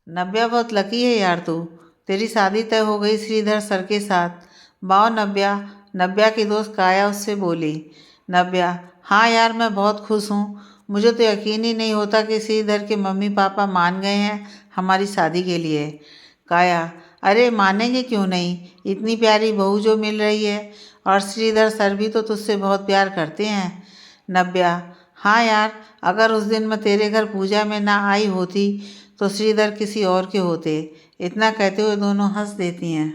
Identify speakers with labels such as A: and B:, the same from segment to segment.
A: नव्या बहुत लकी है यार तू। तेरी शादी तय हो गई श्रीधर सर के साथ। वाह नव्या। नव्या की दोस्त काया उससे बोली। नव्या, हाँ यार मैं बहुत खुश हूँ। मुझे तो यकीन ही नहीं होता कि श्रीधर के मम्मी पापा मान गए हैं हमारी शादी के लिए। काया, अरे मानेंगे क्यों नहीं, इतनी प्यारी बहू जो मिल रही है, और श्रीधर सर भी तो तुझसे बहुत प्यार करते हैं। नव्या, हाँ यार, अगर उस दिन मैं तेरे घर पूजा में ना आई होती तो श्रीधर किसी और के होते। इतना कहते हुए दोनों हंस देती हैं।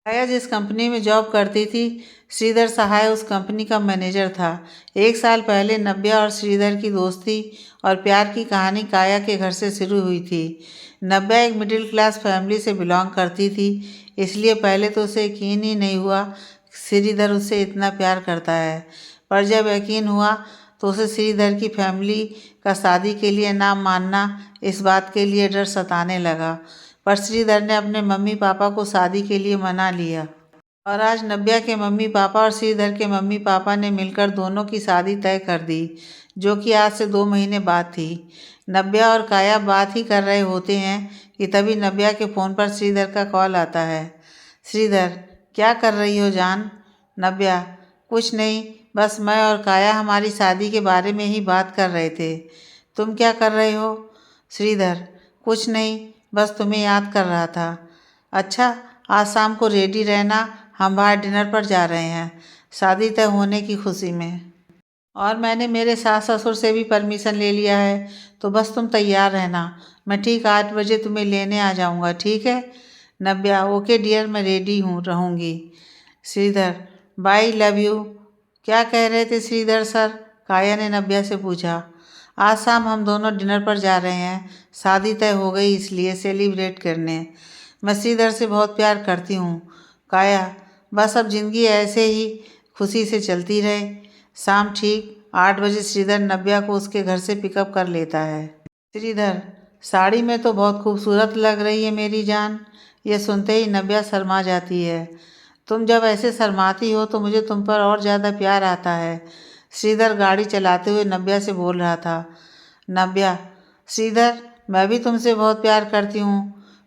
A: काया जिस कंपनी में जॉब करती थी, श्रीधर सहाय उस कंपनी का मैनेजर था। एक साल पहले नव्या और श्रीधर की दोस्ती और प्यार की कहानी काया के घर से शुरू हुई थी। नव्या एक मिडिल क्लास फैमिली से बिलोंग करती थी, इसलिए पहले तो उसे यकीन ही नहीं हुआ श्रीधर उससे इतना प्यार करता है। पर जब यकीन हुआ तो उसे श्रीधर की फैमिली का शादी के लिए ना मानना, इस बात के लिए डर सताने लगा। पर श्रीधर ने अपने मम्मी पापा को शादी के लिए मना लिया, और आज नव्या के मम्मी पापा और श्रीधर के मम्मी पापा ने मिलकर दोनों की शादी तय कर दी, जो कि आज से 2 महीने बाद थी। नव्या और काया बात ही कर रहे होते हैं कि तभी नव्या के फ़ोन पर श्रीधर का कॉल आता है। श्रीधर, क्या कर रही हो जान? नव्या, कुछ नहीं, बस मैं और काया हमारी शादी के बारे में ही बात कर रहे थे। तुम क्या कर रहे हो? श्रीधर, कुछ नहीं, बस तुम्हें याद कर रहा था। अच्छा, आज शाम को रेडी रहना, हम बाहर डिनर पर जा रहे हैं शादी तय होने की खुशी में। और मैंने मेरे सास ससुर से भी परमिशन ले लिया है, तो बस तुम तैयार रहना। मैं ठीक 8 बजे तुम्हें लेने आ जाऊंगा, ठीक है? नव्या, ओके डियर, मैं रेडी रहूँगी। Shridhar, bye, love you. क्या कह रहे थे श्रीधर सर? काया ने नव्या से पूछा। आज शाम हम दोनों डिनर पर जा रहे हैं, शादी तय हो गई इसलिए सेलिब्रेट करने। मैं श्रीधर से बहुत प्यार करती हूँ। काया, बस अब ज़िंदगी ऐसे ही खुशी से चलती रहे। शाम ठीक 8 बजे श्रीधर नव्या को उसके घर से पिकअप कर लेता है। श्रीधर, साड़ी में तो बहुत खूबसूरत लग रही है मेरी जान। यह सुनते ही नव्या शर्मा जाती है। तुम जब ऐसे शर्माती हो तो मुझे तुम पर और ज़्यादा प्यार आता है। श्रीधर गाड़ी चलाते हुए नव्या से बोल रहा था। नव्या, श्रीधर, मैं भी तुमसे बहुत प्यार करती हूँ।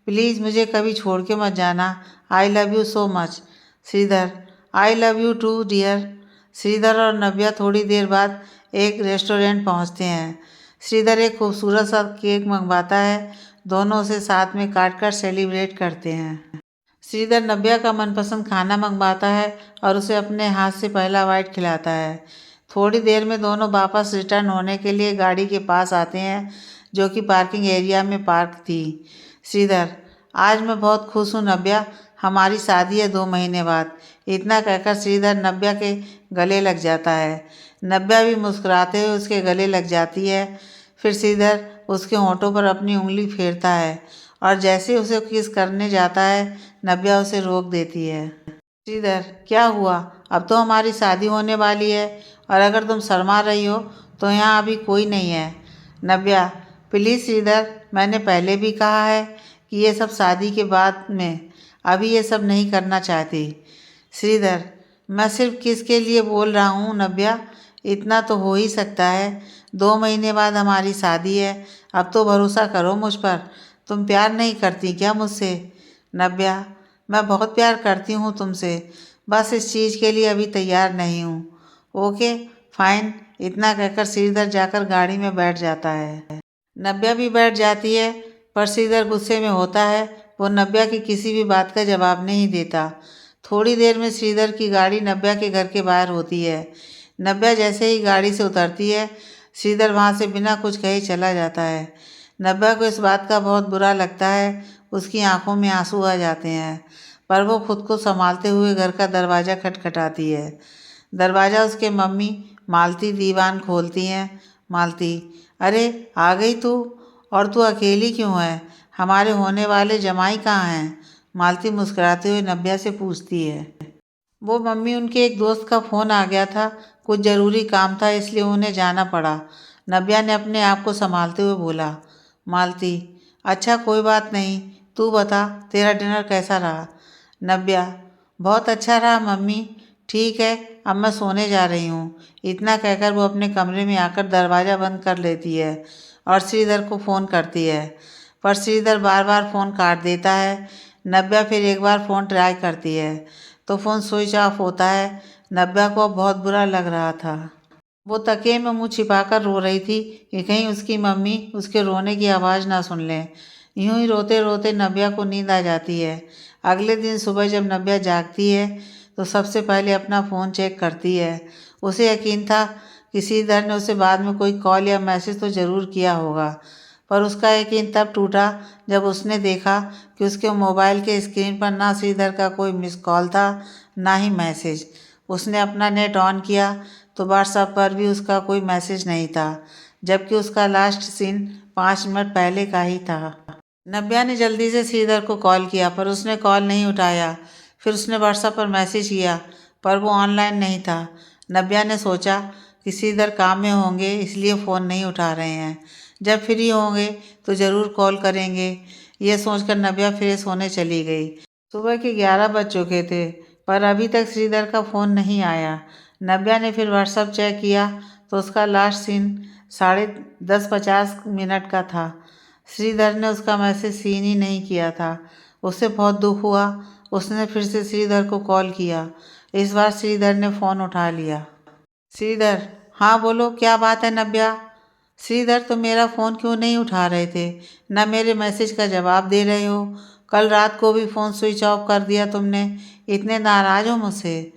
A: प्लीज़ मुझे कभी छोड़ के मत जाना। I love you so much. Shridhar, I love you too dear. Shridhar और नव्या थोड़ी देर बाद एक रेस्टोरेंट पहुँचते हैं। श्रीधर एक खूबसूरत सा केक मंगवाता है। दोनों उसे साथ में काट कर सेलिब्रेट करते हैं। श्रीधर नव्या का मनपसंद खाना मंगवाता है और उसे अपने हाथ से पहला बाइट खिलाता है। थोड़ी देर में दोनों वापस रिटर्न होने के लिए गाड़ी के पास आते हैं, जो कि पार्किंग एरिया में पार्क थी। श्रीधर, आज मैं बहुत खुश हूँ नव्या, हमारी शादी है 2 महीने बाद। इतना कहकर श्रीधर नव्या के गले लग जाता है। नव्या भी मुस्कुराते हुए उसके गले लग जाती है। फिर श्रीधर उसके होंठों पर अपनी उंगली फेरता है, और जैसे उसे किस करने जाता है, नव्या उसे रोक देती है। श्रीधर, क्या हुआ? अब तो हमारी शादी होने वाली है, और अगर तुम शर्मा रही हो तो यहाँ अभी कोई नहीं है। नव्या, प्लीज़ श्रीधर, मैंने पहले भी कहा है कि ये सब शादी के बाद में, अभी ये सब नहीं करना चाहती। श्रीधर, मैं सिर्फ किसके लिए बोल रहा हूँ नव्या, इतना तो हो ही सकता है। 2 महीने बाद हमारी शादी है, अब तो भरोसा करो मुझ पर। तुम प्यार नहीं करती क्या मुझसे? नव्या, मैं बहुत प्यार करती हूँ तुमसे, बस इस चीज़ के लिए अभी तैयार नहीं हूँ। Okay fine. इतना कहकर श्रीधर जाकर गाड़ी में बैठ जाता है। नव्या भी बैठ जाती है, पर श्रीधर गुस्से में होता है। वो नव्या की किसी भी बात का जवाब नहीं देता। थोड़ी देर में श्रीधर की गाड़ी नव्या के घर के बाहर होती है। नव्या जैसे ही गाड़ी से उतरती है, श्रीधर वहाँ से बिना कुछ कहे चला जाता है। नव्या को इस बात का बहुत बुरा लगता है। उसकी आंखों में आंसू आ जाते हैं, पर वो खुद को संभालते हुए घर का दरवाज़ा खटखटाती है। दरवाज़ा उसके मम्मी मालती दीवान खोलती हैं। मालती, अरे आ गई तू, और तू अकेली क्यों है? हमारे होने वाले जमाई कहाँ हैं? मालती मुस्कुराते हुए नव्या से पूछती है। वो मम्मी, उनके एक दोस्त का फ़ोन आ गया था, कुछ ज़रूरी काम था इसलिए उन्हें जाना पड़ा। नव्या ने अपने आप को संभालते हुए बोला। मालती, अच्छा कोई बात नहीं, तू बता तेरा डिनर कैसा रहा? नव्या, बहुत अच्छा रहा मम्मी। ठीक है, अब मैं सोने जा रही हूँ। इतना कहकर वो अपने कमरे में आकर दरवाज़ा बंद कर लेती है और श्रीधर को फ़ोन करती है, पर श्रीधर बार बार फ़ोन काट देता है। नव्या फिर एक बार फ़ोन ट्राई करती है तो फ़ोन स्विच ऑफ होता है। नव्या को अब बहुत बुरा लग रहा था। वो तकिए में मुंह छिपाकर रो रही थी कि कहीं उसकी मम्मी उसके रोने की आवाज़ ना सुन लें। यूं ही रोते रोते नव्या को नींद आ जाती है। अगले दिन सुबह जब नव्या जागती है तो सबसे पहले अपना फ़ोन चेक करती है। उसे यकीन था कि श्रीधर ने उसे बाद में कोई कॉल या मैसेज तो ज़रूर किया होगा, पर उसका यकीन तब टूटा जब उसने देखा कि उसके मोबाइल के स्क्रीन पर ना श्रीधर का कोई मिस कॉल था, ना ही मैसेज। उसने अपना नेट ऑन किया तो व्हाट्सएप पर भी उसका कोई मैसेज नहीं था, जबकि उसका लास्ट सीन 5 मिनट पहले का ही था। नव्या ने जल्दी से श्रीधर को कॉल किया पर उसने कॉल नहीं उठाया। फिर उसने व्हाट्सएप पर मैसेज किया पर वो ऑनलाइन नहीं था। नव्या ने सोचा कि श्रीधर काम में होंगे इसलिए फ़ोन नहीं उठा रहे हैं, जब फ्री होंगे तो ज़रूर कॉल करेंगे। ये सोचकर नव्या फ्रेश होने चली गई। सुबह के 11 बज चुके थे पर अभी तक श्रीधर का फ़ोन नहीं आया। नव्या ने फिर व्हाट्सएप चेक किया तो उसका लास्ट सीन 10:50 का था। श्रीधर ने उसका मैसेज सीन ही नहीं किया था। उसे बहुत दुख हुआ। उसने फिर से श्रीधर को कॉल किया। इस बार श्रीधर ने फ़ोन उठा लिया। श्रीधर, हाँ बोलो, क्या बात है नव्या? श्रीधर, तुम मेरा फ़ोन क्यों नहीं उठा रहे थे, न मेरे मैसेज का जवाब दे रहे हो? कल रात को भी फ़ोन स्विच ऑफ कर दिया तुमने। इतने नाराज़ हो मुझसे?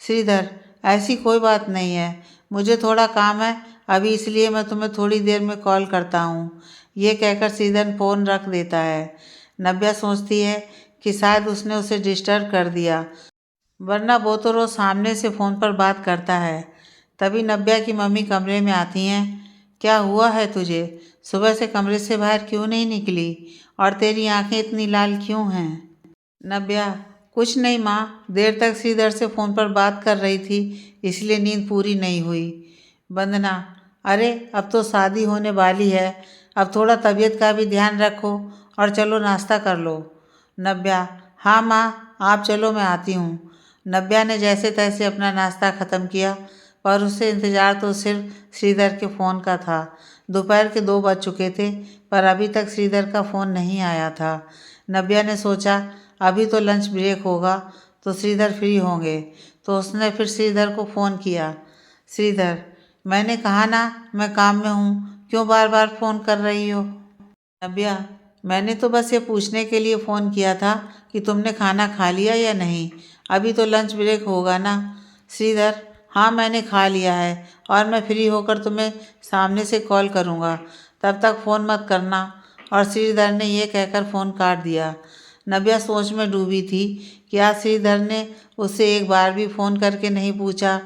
A: श्रीधर, ऐसी कोई बात नहीं है, मुझे थोड़ा काम है अभी, इसलिए मैं तुम्हें थोड़ी देर में कॉल करता हूँ। ये कहकर श्रीधर फ़ोन रख देता है। नव्या सोचती है कि शायद उसने उसे डिस्टर्ब कर दिया, वरना वो तो रोज़ सामने से फ़ोन पर बात करता है। तभी नव्या की मम्मी कमरे में आती हैं। क्या हुआ है तुझे? सुबह से कमरे से बाहर क्यों नहीं निकली और तेरी आंखें इतनी लाल क्यों हैं? नव्या, कुछ नहीं माँ, देर तक श्रीधर से फ़ोन पर बात कर रही थी इसलिए नींद पूरी नहीं हुई। वंदना, अरे अब तो शादी होने वाली है, अब थोड़ा तबीयत का भी ध्यान रखो और चलो नाश्ता कर लो। नव्या, हाँ माँ, आप चलो, मैं आती हूँ। नव्या ने जैसे तैसे अपना नाश्ता ख़त्म किया पर उसे इंतज़ार तो सिर्फ श्रीधर के फ़ोन का था। दोपहर के 2 बज चुके थे पर अभी तक श्रीधर का फ़ोन नहीं आया था। नव्या ने सोचा अभी तो लंच ब्रेक होगा तो श्रीधर फ्री होंगे, तो उसने फिर श्रीधर को फ़ोन किया। श्रीधर, मैंने कहा ना मैं काम में हूँ, क्यों बार बार फ़ोन कर रही हो? नव्या, मैंने तो बस ये पूछने के लिए फ़ोन किया था कि तुमने खाना खा लिया या नहीं, अभी तो लंच ब्रेक होगा ना। श्रीधर, हाँ मैंने खा लिया है और मैं फ्री होकर तुम्हें सामने से कॉल करूँगा, तब तक फ़ोन मत करना। और श्रीधर ने ये कहकर फ़ोन काट दिया। नव्या सोच में डूबी थी कि आज श्रीधर ने उससे एक बार भी फ़ोन करके नहीं पूछा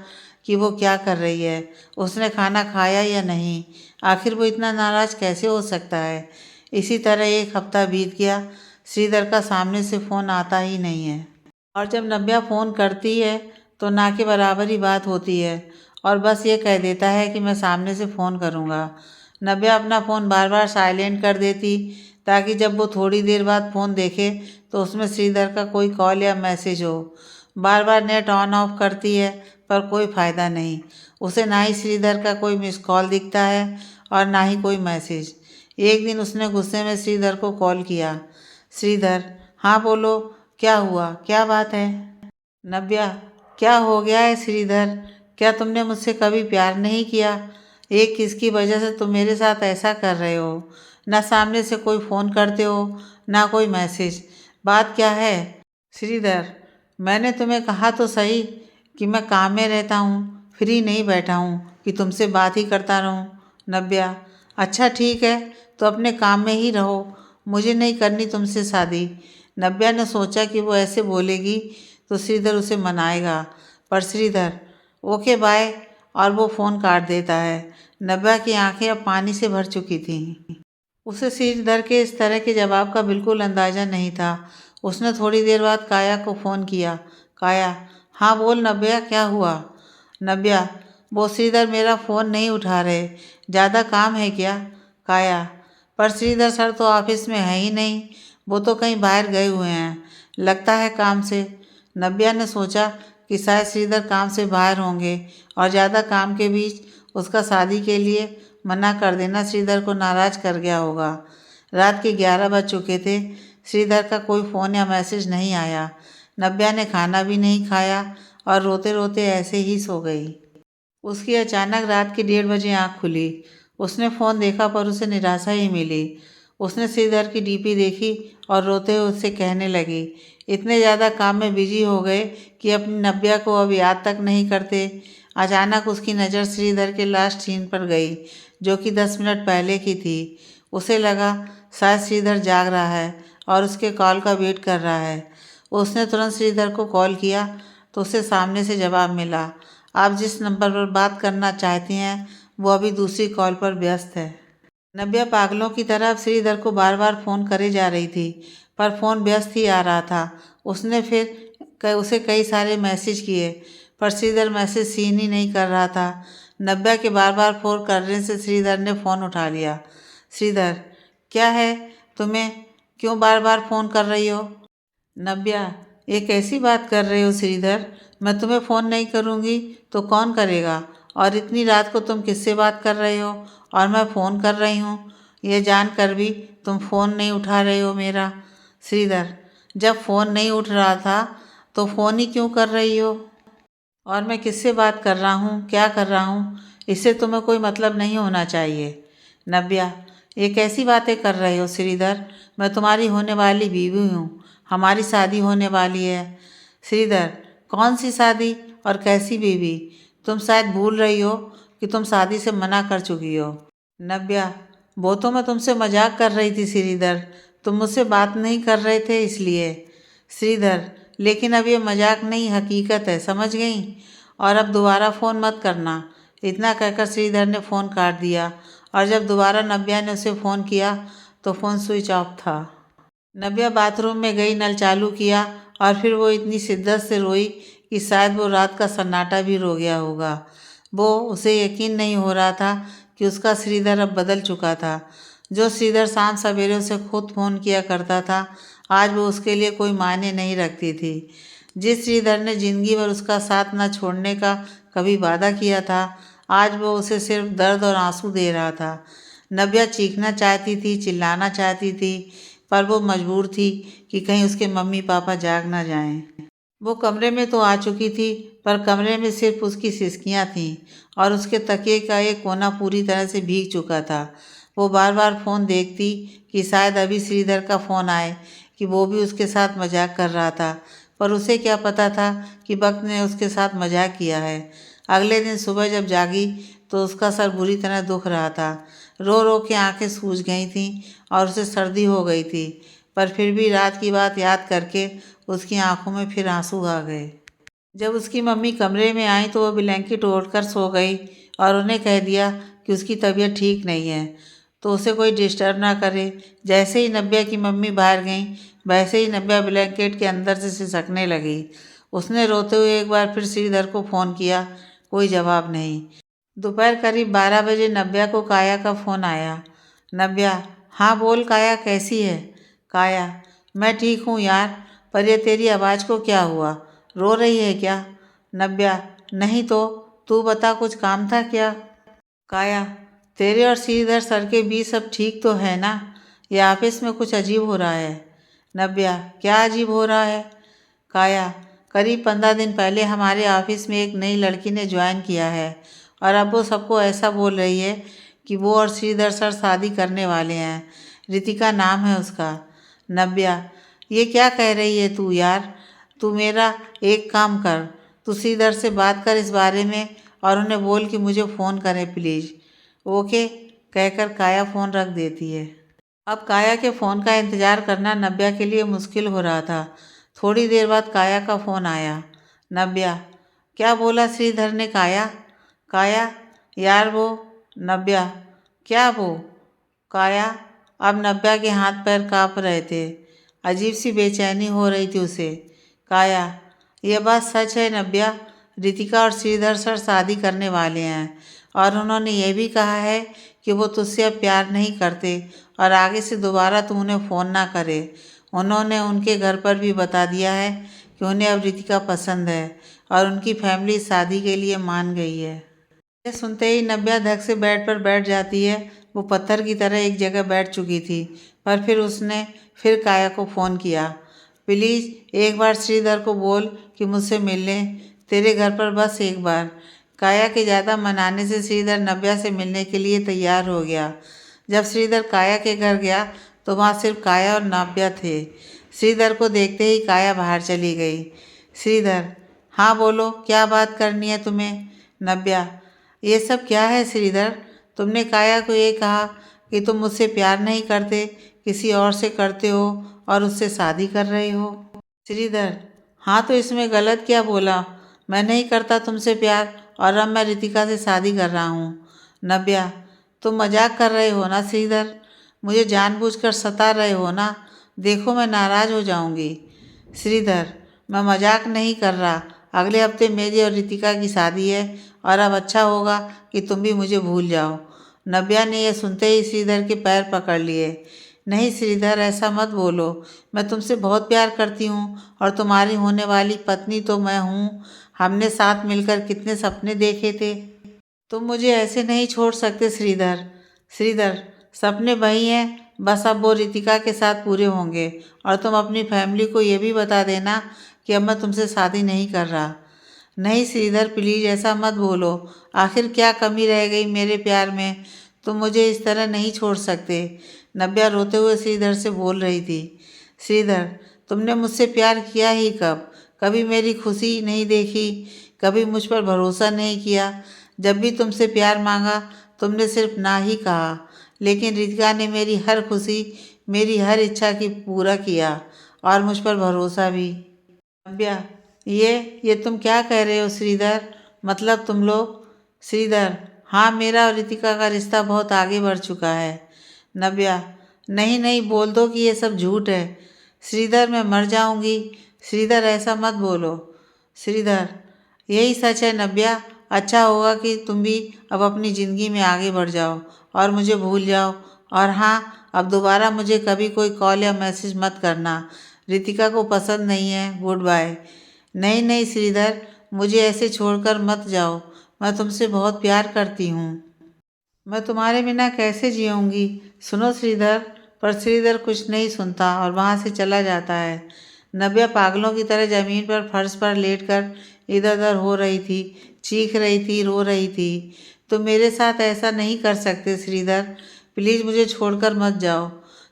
A: कि वो क्या कर रही है, उसने खाना खाया या नहीं, आखिर वो इतना नाराज़ कैसे हो सकता है। इसी तरह एक हफ्ता बीत गया, श्रीधर का सामने से फ़ोन आता ही नहीं है और जब नव्या फ़ोन करती है तो ना के बराबर ही बात होती है और बस ये कह देता है कि मैं सामने से फ़ोन करूँगा। नव्या अपना फ़ोन बार बार साइलेंट कर देती ताकि जब वो थोड़ी देर बाद फ़ोन देखे तो उसमें श्रीधर का कोई कॉल या मैसेज हो। बार बार नेट ऑन ऑफ करती है पर कोई फ़ायदा नहीं। उसे ना ही श्रीधर का कोई मिस कॉल दिखता है और ना ही कोई मैसेज। एक दिन उसने गुस्से में श्रीधर को कॉल किया। श्रीधर, हाँ बोलो, क्या हुआ, क्या बात है? नव्या, क्या हो गया है श्रीधर? क्या तुमने मुझसे कभी प्यार नहीं किया? एक किसकी वजह से तुम मेरे साथ ऐसा कर रहे हो? ना सामने से कोई फ़ोन करते हो ना कोई मैसेज, बात क्या है? श्रीधर, मैंने तुम्हें कहा तो सही कि मैं काम में रहता हूँ, फ्री नहीं बैठा हूँ कि तुमसे बात ही करता रहूँ। नव्या, अच्छा ठीक है, तो अपने काम में ही रहो, मुझे नहीं करनी तुमसे शादी। नव्या ने सोचा कि वो ऐसे बोलेगी तो श्रीधर उसे मनाएगा, पर श्रीधर ओके बाय, और वो फ़ोन काट देता है। नव्या की आंखें अब पानी से भर चुकी थीं। उसे श्रीधर के इस तरह के जवाब का बिल्कुल अंदाज़ा नहीं था। उसने थोड़ी देर बाद काया को फ़ोन किया। काया, हाँ बोल नव्या, क्या हुआ? नव्या, वो श्रीधर मेरा फ़ोन नहीं उठा रहे, ज़्यादा काम है क्या? काया, पर श्रीधर सर तो ऑफिस में है ही नहीं, वो तो कहीं बाहर गए हुए हैं, लगता है काम से। नव्या ने सोचा कि शायद श्रीधर काम से बाहर होंगे और ज़्यादा काम के बीच उसका शादी के लिए मना कर देना श्रीधर को नाराज़ कर गया होगा। रात के 11 बज चुके थे। श्रीधर का कोई फ़ोन या मैसेज नहीं आया। नव्या ने खाना भी नहीं खाया और रोते रोते ऐसे ही सो गई। उसकी अचानक रात के 1:30 बजे आँख खुली। उसने फ़ोन देखा पर उसे निराशा ही मिली। उसने श्रीधर की डीपी देखी और रोते हुए उससे कहने लगी, इतने ज़्यादा काम में बिजी हो गए कि अपनी नव्या को अब याद तक नहीं करते। अचानक उसकी नज़र श्रीधर के लास्ट सीन पर गई, जो कि 10 मिनट पहले की थी। उसे लगा शायद श्रीधर जाग रहा है और उसके कॉल का वेट कर रहा है। उसने तुरंत श्रीधर को कॉल किया तो उसे सामने से जवाब मिला, आप जिस नंबर पर बात करना चाहती हैं वो अभी दूसरी कॉल पर व्यस्त है। नव्या पागलों की तरह श्रीधर को बार बार फ़ोन करे जा रही थी, पर फ़ोन व्यस्त ही आ रहा था। उसने फिर उसे कई सारे मैसेज किए, पर श्रीधर मैसेज सीन ही नहीं कर रहा था। नव्या के बार बार फ़ोन करने से श्रीधर ने फ़ोन उठा लिया। श्रीधर, क्या है तुम्हें, क्यों बार बार फ़ोन कर रही हो? नव्या, ये कैसी बात कर रहे हो श्रीधर? मैं तुम्हें फ़ोन नहीं करूँगी तो कौन करेगा? और इतनी रात को तुम किससे बात कर रहे हो और मैं फ़ोन कर रही हूँ, ये जानकर भी तुम फ़ोन नहीं उठा रहे हो मेरा? श्रीधर, जब फ़ोन नहीं उठ रहा था तो फ़ोन ही क्यों कर रही हो? और मैं किससे बात कर रहा हूँ, क्या कर रहा हूँ, इससे तुम्हें कोई मतलब नहीं होना चाहिए। नव्या, ये कैसी बातें कर रहे हो श्रीधर? मैं तुम्हारी होने वाली बीवी हूँ, हमारी शादी होने वाली है। श्रीधर, कौन सी शादी और कैसी बीवी? तुम शायद भूल रही हो कि तुम शादी से मना कर चुकी हो। नव्या, वो तो मैं तुमसे मजाक कर रही थी श्रीधर, तुम मुझसे बात नहीं कर रहे थे इसलिए। श्रीधर, लेकिन अब ये मजाक नहीं, हकीकत है, समझ गई? और अब दोबारा फ़ोन मत करना। इतना कहकर श्रीधर ने फ़ोन काट दिया और जब दोबारा नव्या ने उसे फ़ोन किया तो फ़ोन स्विच ऑफ था। नव्या बाथरूम में गई, नल चालू किया और फिर वो इतनी शिद्दत से रोई कि शायद वो रात का सन्नाटा भी रो गया होगा। उसे यकीन नहीं हो रहा था कि उसका श्रीधर अब बदल चुका था। जो श्रीधर शाम सवेरे उसे खुद फ़ोन किया करता था, आज वो उसके लिए कोई मायने नहीं रखती थी। जिस श्रीधर ने ज़िंदगी भर उसका साथ न छोड़ने का कभी वादा किया था, आज वो उसे सिर्फ दर्द और आंसू दे रहा था। नव्या चीखना चाहती थी, चिल्लाना चाहती थी, पर वो मजबूर थी कि कहीं उसके मम्मी पापा जाग ना जाएं। वो कमरे में तो आ चुकी थी, पर कमरे में सिर्फ उसकी सिसकियां थीं और उसके तकिए का एक कोना पूरी तरह से भीग चुका था। वो बार बार फ़ोन देखती कि शायद अभी श्रीधर का फ़ोन आए, कि वो भी उसके साथ मजाक कर रहा था, पर उसे क्या पता था कि वक्त ने उसके साथ मजाक किया है। अगले दिन सुबह जब जागी तो उसका सर बुरी तरह दुख रहा था। रो रो के आंखें सूज गई थीं और उसे सर्दी हो गई थी, पर फिर भी रात की बात याद करके उसकी आंखों में फिर आंसू आ गए। जब उसकी मम्मी कमरे में आई तो वह ब्लैंकेट ओढ़कर सो गई और उन्हें कह दिया कि उसकी तबीयत ठीक नहीं है तो उसे कोई डिस्टर्ब ना करे। जैसे ही नव्या की मम्मी बाहर गई, वैसे ही नव्या ब्लैंकेट के अंदर से सिसकने लगी। उसने रोते हुए एक बार फिर श्रीधर को फ़ोन किया, कोई जवाब नहीं। दोपहर करीब 12 बजे नव्या को काया का फ़ोन आया। नव्या, हाँ बोल काया, कैसी है? काया, मैं ठीक हूँ यार, पर ये तेरी आवाज़ को क्या हुआ, रो रही है क्या? नव्या, नहीं तो, तू बता कुछ काम था क्या? काया, तेरे और श्रीधर सर के बीच सब ठीक तो है ना? या ऑफिस में कुछ अजीब हो रहा है? नव्या, क्या अजीब हो रहा है? काया, करीब 15 दिन पहले हमारे ऑफिस में एक नई लड़की ने ज्वाइन किया है और अब वो सबको ऐसा बोल रही है कि वो और श्रीधर सर शादी करने वाले हैं। रितिका नाम है उसका। नव्या, ये क्या कह रही है तू यार? तू मेरा एक काम कर, तू श्रीधर से बात कर इस बारे में और उन्हें बोल कि मुझे फ़ोन करें प्लीज़। ओके, कहकर काया फ़ोन रख देती है। अब काया के फ़ोन का इंतज़ार करना नव्या के लिए मुश्किल हो रहा था। थोड़ी देर बाद काया का फ़ोन आया। नव्या, क्या बोला श्रीधर ने? काया, काया, यार वो। नव्या, क्या वो? काया, अब नव्या के हाथ पैर काँप रहे थे। अजीब सी बेचैनी हो रही थी उसे। काया, यह बात सच है नव्या, रितिका और श्रीधर सर शादी करने वाले हैं और उन्होंने ये भी कहा है कि वो तुझसे अब प्यार नहीं करते और आगे से दोबारा तू उन्हें फ़ोन ना करे। उन्होंने उनके घर पर भी बता दिया है कि उन्हें अब रितिका पसंद है और उनकी फैमिली शादी के लिए मान गई है। ये सुनते ही नव्या धक से बेड पर बैठ जाती है। वो पत्थर की तरह एक जगह बैठ चुकी थी। पर फिर उसने फिर काया को फ़ोन किया। प्लीज़ एक बार श्रीधर को बोल कि मुझसे मिल लें, तेरे घर पर बस एक बार। काया के ज़्यादा मनाने से श्रीधर नव्या से मिलने के लिए तैयार हो गया। जब श्रीधर काया के घर गया तो वहाँ सिर्फ काया और नव्या थे। श्रीधर को देखते ही काया बाहर चली गई। श्रीधर, हाँ बोलो, क्या बात करनी है तुम्हें? नव्या, ये सब क्या है श्रीधर? तुमने काया को ये कहा कि तुम मुझसे प्यार नहीं करते, किसी और से करते हो और उससे शादी कर रहे हो। श्रीधर, हाँ तो इसमें गलत क्या बोला? मैं नहीं करता तुमसे प्यार और अब मैं रितिका से शादी कर रहा हूँ। नव्या, तुम मजाक कर रहे हो ना श्रीधर? मुझे जानबूझकर सता रहे हो ना? देखो मैं नाराज़ हो जाऊंगी। श्रीधर, मैं मजाक नहीं कर रहा। अगले हफ्ते मेरी और रितिका की शादी है और अब अच्छा होगा कि तुम भी मुझे भूल जाओ। नव्या ने यह सुनते ही श्रीधर के पैर पकड़ लिए। नहीं श्रीधर, ऐसा मत बोलो। मैं तुमसे बहुत प्यार करती हूँ और तुम्हारी होने वाली पत्नी तो मैं हूँ। हमने साथ मिलकर कितने सपने देखे थे। तुम मुझे ऐसे नहीं छोड़ सकते श्रीधर। श्रीधर, सपने वही हैं, बस अब वो रितिका के साथ पूरे होंगे। और तुम अपनी फैमिली को ये भी बता देना कि अब मैं तुमसे शादी नहीं कर रहा। नहीं श्रीधर, प्लीज़ ऐसा मत बोलो। आखिर क्या कमी रह गई मेरे प्यार में? तुम मुझे इस तरह नहीं छोड़ सकते। नव्या रोते हुए श्रीधर से बोल रही थी। श्रीधर, तुमने मुझसे प्यार किया ही कब? कभी मेरी खुशी नहीं देखी, कभी मुझ पर भरोसा नहीं किया। जब भी तुमसे प्यार मांगा तुमने सिर्फ ना ही कहा। लेकिन रितिका ने मेरी हर खुशी, मेरी हर इच्छा की पूरा किया और मुझ पर भरोसा भी। नव्या, ये तुम क्या कह रहे हो श्रीधर? मतलब तुम लोग? श्रीधर, हाँ, मेरा और रितिका का रिश्ता बहुत आगे बढ़ चुका है। नव्या, नहीं नहीं, बोल दो कि ये सब झूठ है। श्रीधर, मैं मर जाऊंगी। श्रीधर, ऐसा मत बोलो। श्रीधर, यही सच है नव्या। अच्छा होगा कि तुम भी अब अपनी ज़िंदगी में आगे बढ़ जाओ और मुझे भूल जाओ। और हाँ, अब दोबारा मुझे कभी कोई कॉल या मैसेज मत करना। रितिका को पसंद नहीं है। Good bye. नहीं नहीं श्रीधर, मुझे ऐसे छोड़कर मत जाओ। मैं तुमसे बहुत प्यार करती हूँ। मैं तुम्हारे बिना कैसे जीऊँगी? सुनो श्रीधर। पर श्रीधर कुछ नहीं सुनता और वहाँ से चला जाता है। नव्या पागलों की तरह ज़मीन पर फर्श पर लेटकर इधर उधर हो रही थी, चीख रही थी, रो रही थी। तुम मेरे साथ ऐसा नहीं कर सकते श्रीधर। प्लीज़ मुझे छोड़कर मत जाओ।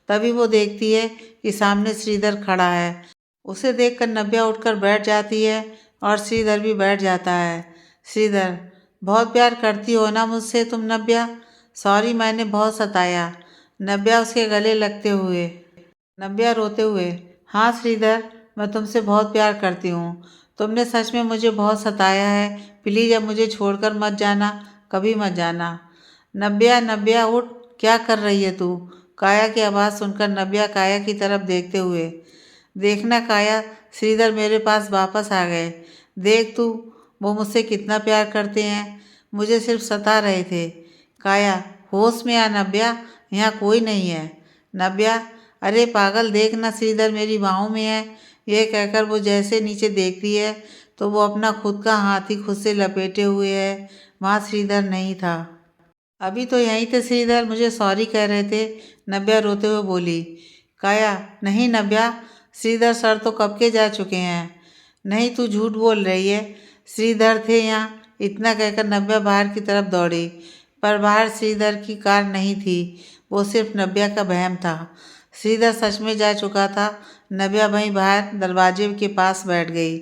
A: तभी वो देखती है कि सामने श्रीधर खड़ा है। उसे देखकर नव्या उठकर बैठ जाती है और श्रीधर भी बैठ जाता है। श्रीधर, बहुत प्यार करती हो ना मुझसे तुम नव्या? सॉरी, मैंने बहुत सताया। नव्या उसके गले लगते हुए। नव्या रोते हुए, हाँ श्रीधर, मैं तुमसे बहुत प्यार करती हूँ। तुमने सच में मुझे बहुत सताया है। प्लीज़ अब मुझे छोड़कर मत जाना, कभी मत जाना। नव्या, नव्या उठ, क्या कर रही है तू? काया की आवाज़ सुनकर नव्या काया की तरफ देखते हुए, देखना काया, श्रीधर मेरे पास वापस आ गए। देख तू, वो मुझसे कितना प्यार करते हैं। मुझे सिर्फ सता रहे थे। काया, होश में आ नव्या, यहाँ कोई नहीं है। नव्या, अरे पागल, देख ना श्रीधर मेरी बाहों में है। यह कहकर वो जैसे नीचे देखती है तो वो अपना खुद का हाथ ही खुद से लपेटे हुए है। वहाँ श्रीधर नहीं था। अभी तो यहीं थे श्रीधर, मुझे सॉरी कह रहे थे। नव्या रोते हुए बोली। काया, नहीं नव्या, श्रीधर सर तो कब के जा चुके हैं। नहीं, तू झूठ बोल रही है। श्रीधर थे यहाँ। इतना कहकर नव्या बाहर की तरफ दौड़ी, पर बाहर श्रीधर की कार नहीं थी। वो सिर्फ नव्या का वहम था। श्रीधर सच में जा चुका था। नव्या वहीं बाहर दरवाजे के पास बैठ गई।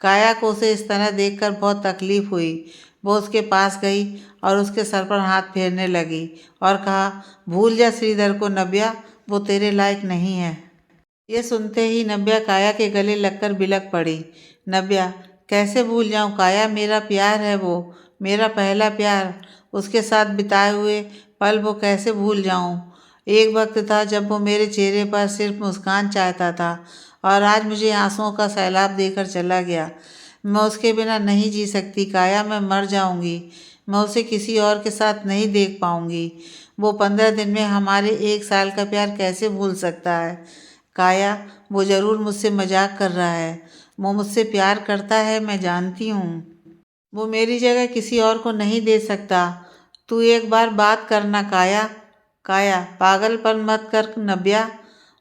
A: काया को उसे इस तरह देखकर बहुत तकलीफ हुई। वो उसके पास गई और उसके सर पर हाथ फेरने लगी और कहा, भूल जा श्रीधर को नव्या, वो तेरे लायक नहीं है। ये सुनते ही नव्या काया के गले लगकर बिलक पड़ी। नव्या, कैसे भूल जाऊं काया, मेरा प्यार है वो, मेरा पहला प्यार। उसके साथ बिताए हुए पल वो कैसे भूल जाऊं। एक वक्त था जब वो मेरे चेहरे पर सिर्फ मुस्कान चाहता था और आज मुझे आंसुओं का सैलाब देकर चला गया। मैं उसके बिना नहीं जी सकती काया, मैं मर जाऊंगी। मैं उसे किसी और के साथ नहीं देख पाऊंगी। वो 15 दिन में हमारे 1 साल का प्यार कैसे भूल सकता है। काया, वो ज़रूर मुझसे मजाक कर रहा है। वो मुझसे प्यार करता है, मैं जानती हूँ। वो मेरी जगह किसी और को नहीं दे सकता। तू एक बार बात करना काया। काया, पागलपन मत कर नव्या,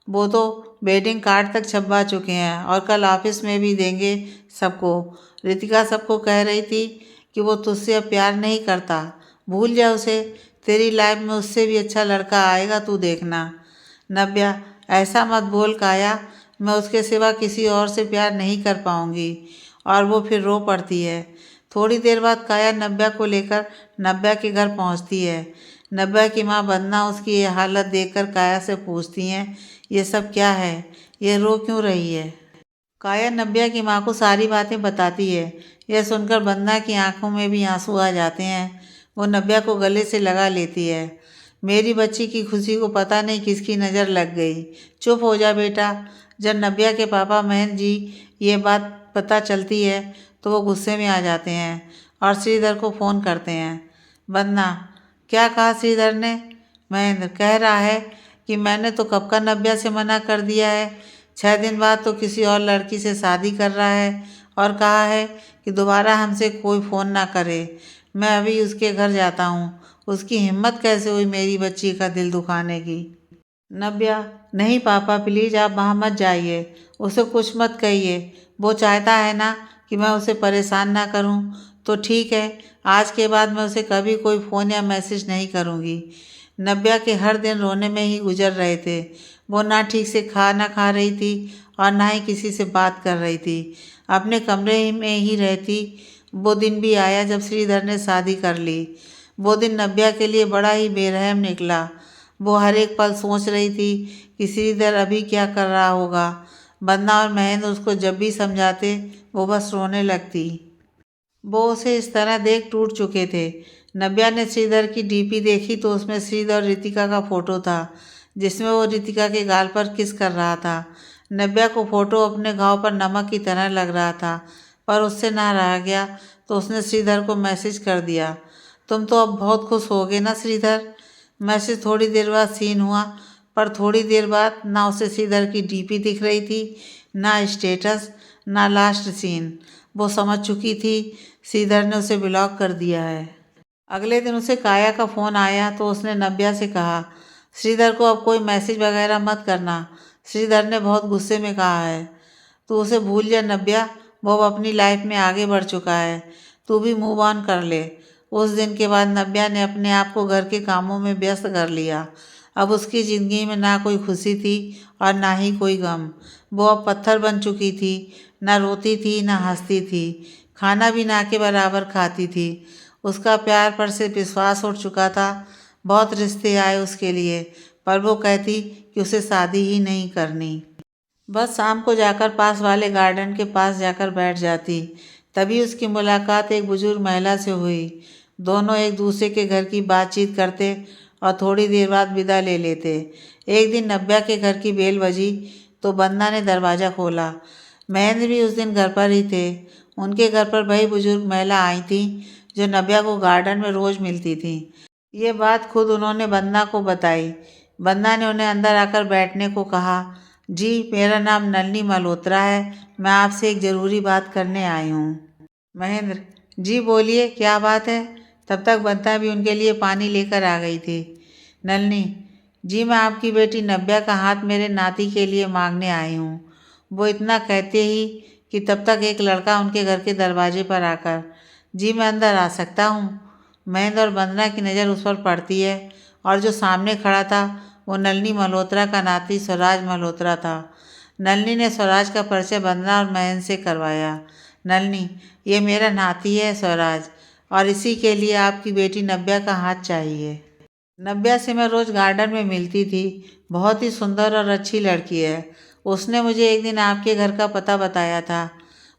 A: वो तो वेडिंग कार्ड तक छपवा चुके हैं और कल ऑफिस में भी देंगे सबको। रितिका सबको कह रही थी कि वो तुझसे अब प्यार नहीं करता, भूल जा उसे, तेरी लाइफ में उससे भी अच्छा लड़का आएगा, तू देखना। नव्या, ऐसा मत बोल काया, मैं उसके सिवा किसी और से प्यार नहीं कर पाऊंगी। और वो फिर रो पड़ती है। थोड़ी देर बाद काया नव्या को लेकर नव्या के घर पहुंचती है। नव्या की माँ वंदना उसकी ये हालत देखकर काया से पूछती हैं, ये सब क्या है, ये रो क्यों रही है। काया नव्या की माँ को सारी बातें बताती है। यह सुनकर वंदना की आंखों में भी आंसू आ जाते हैं। वो नव्या को गले से लगा लेती है। मेरी बच्ची की खुशी को पता नहीं किसकी नज़र लग गई। चुप हो जा बेटा। जब नव्या के पापा महेंद्र जी ये बात पता चलती है तो वो गुस्से में आ जाते हैं और श्रीधर को फ़ोन करते हैं। वंदना, क्या कहा श्रीधर ने? महेंद्र कह रहा है कि मैंने तो कब का नव्या से मना कर दिया है, 6 दिन बाद तो किसी और लड़की से शादी कर रहा है और कहा है कि दोबारा हमसे कोई फ़ोन ना करे। मैं अभी उसके घर जाता हूँ। उसकी हिम्मत कैसे हुई मेरी बच्ची का दिल दुखाने की। नव्या, नहीं पापा प्लीज़ आप वहाँ मत जाइए, उसे कुछ मत कहिए। वो चाहता है ना कि मैं उसे परेशान ना करूँ तो ठीक है, आज के बाद मैं उसे कभी कोई फ़ोन या मैसेज नहीं करूँगी। नव्या के हर दिन रोने में ही गुजर रहे थे। वो ना ठीक से खाना खा रही थी और ना ही किसी से बात कर रही थी। अपने कमरे में ही रहती। वो दिन भी आया जब श्रीधर ने शादी कर ली। वो दिन नव्या के लिए बड़ा ही बेरहम निकला। वो हर एक पल सोच रही थी कि श्रीधर अभी क्या कर रहा होगा। वंदना और महेंद्र उसको जब भी समझाते वो बस रोने लगती। वो उसे इस तरह देख टूट चुके थे। नव्या ने श्रीधर की डीपी देखी तो उसमें श्रीधर और रितिका का फोटो था, जिसमें वो रितिका के गाल पर किस कर रहा था। नव्या को फोटो अपने घाव पर नमक की तरह लग रहा था, पर उससे ना रहा गया तो उसने श्रीधर को मैसेज कर दिया, तुम तो अब बहुत खुश होगे ना श्रीधर। मैसेज थोड़ी देर बाद सीन हुआ, पर थोड़ी देर बाद ना उसे श्रीधर की डीपी दिख रही थी, ना स्टेटस, ना लास्ट सीन। वो समझ चुकी थी श्रीधर ने उसे ब्लॉक कर दिया है। अगले दिन उसे काया का फ़ोन आया तो उसने नव्या से कहा, श्रीधर को अब कोई मैसेज वगैरह मत करना। श्रीधर ने बहुत गुस्से में कहा है। तू उसे भूल जा नव्या, वो अब अपनी लाइफ में आगे बढ़ चुका है, तू भी मूव ऑन कर ले। उस दिन के बाद नव्या ने अपने आप को घर के कामों में व्यस्त कर लिया। अब उसकी ज़िंदगी में ना कोई खुशी थी और ना ही कोई गम। वो अब पत्थर बन चुकी थी, ना रोती थी ना हंसती थी, खाना भी ना के बराबर खाती थी। उसका प्यार पर से विश्वास उठ चुका था। बहुत रिश्ते आए उसके लिए, पर वो कहती कि उसे शादी ही नहीं करनी। बस शाम को जाकर पास वाले गार्डन के पास जाकर बैठ जाती। तभी उसकी मुलाकात एक बुजुर्ग महिला से हुई। दोनों एक दूसरे के घर की बातचीत करते और थोड़ी देर बाद विदा ले लेते। एक दिन नव्या के घर की बेल बजी तो वंदना ने दरवाज़ा खोला। महेंद्र भी उस दिन घर पर ही थे। उनके घर पर वही बुजुर्ग महिला आई थी जो नव्या को गार्डन में रोज़ मिलती थी। ये बात खुद उन्होंने वंदना को बताई। वंदना ने उन्हें अंदर आकर बैठने को कहा। जी, मेरा नाम नलिनी मल्होत्रा है, मैं आपसे एक ज़रूरी बात करने आई हूँ। महेंद्र, जी बोलिए, क्या बात है। तब तक वंदना भी उनके लिए पानी लेकर आ गई थी। नलिनी, जी मैं आपकी बेटी नव्या का हाथ मेरे नाती के लिए मांगने आई हूँ। वो इतना कहते ही कि तब तक एक लड़का उनके घर के दरवाजे पर आकर, जी मैं अंदर आ सकता हूँ। महेंद्र और वंदना की नज़र उस पर पड़ती है और जो सामने खड़ा था वो नलिनी मल्होत्रा का नाती स्वराज मल्होत्रा था। नलिनी ने स्वराज का परिचय वंदना और महेंद्र से करवाया। नलिनी, ये मेरा नाती है स्वराज, और इसी के लिए आपकी बेटी नव्या का हाथ चाहिए। नव्या से मैं रोज़ गार्डन में मिलती थी, बहुत ही सुंदर और अच्छी लड़की है। उसने मुझे एक दिन आपके घर का पता बताया था।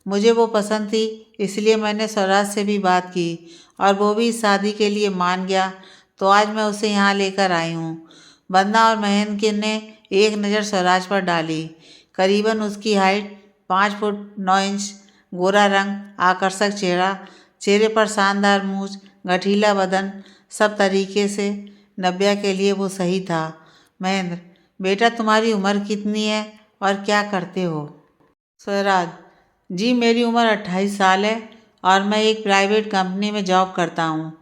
A: मुझे वो पसंद थी, इसलिए मैंने स्वराज से भी बात की और वो भी इस शादी के लिए मान गया, तो आज मैं उसे यहाँ लेकर आई हूँ। वंदना और महेंद्र ने एक नज़र स्वराज पर डाली। करीबन उसकी हाइट 5 फुट 9 इंच, गोरा रंग, आकर्षक चेहरा, चेहरे पर शानदार मूछ, गठीला बदन, सब तरीके से नव्या के लिए वो सही था। महेंद्र, बेटा तुम्हारी उम्र कितनी है और क्या करते हो? स्वराज, जी मेरी उम्र 28 साल है और मैं एक प्राइवेट कंपनी में जॉब करता हूँ।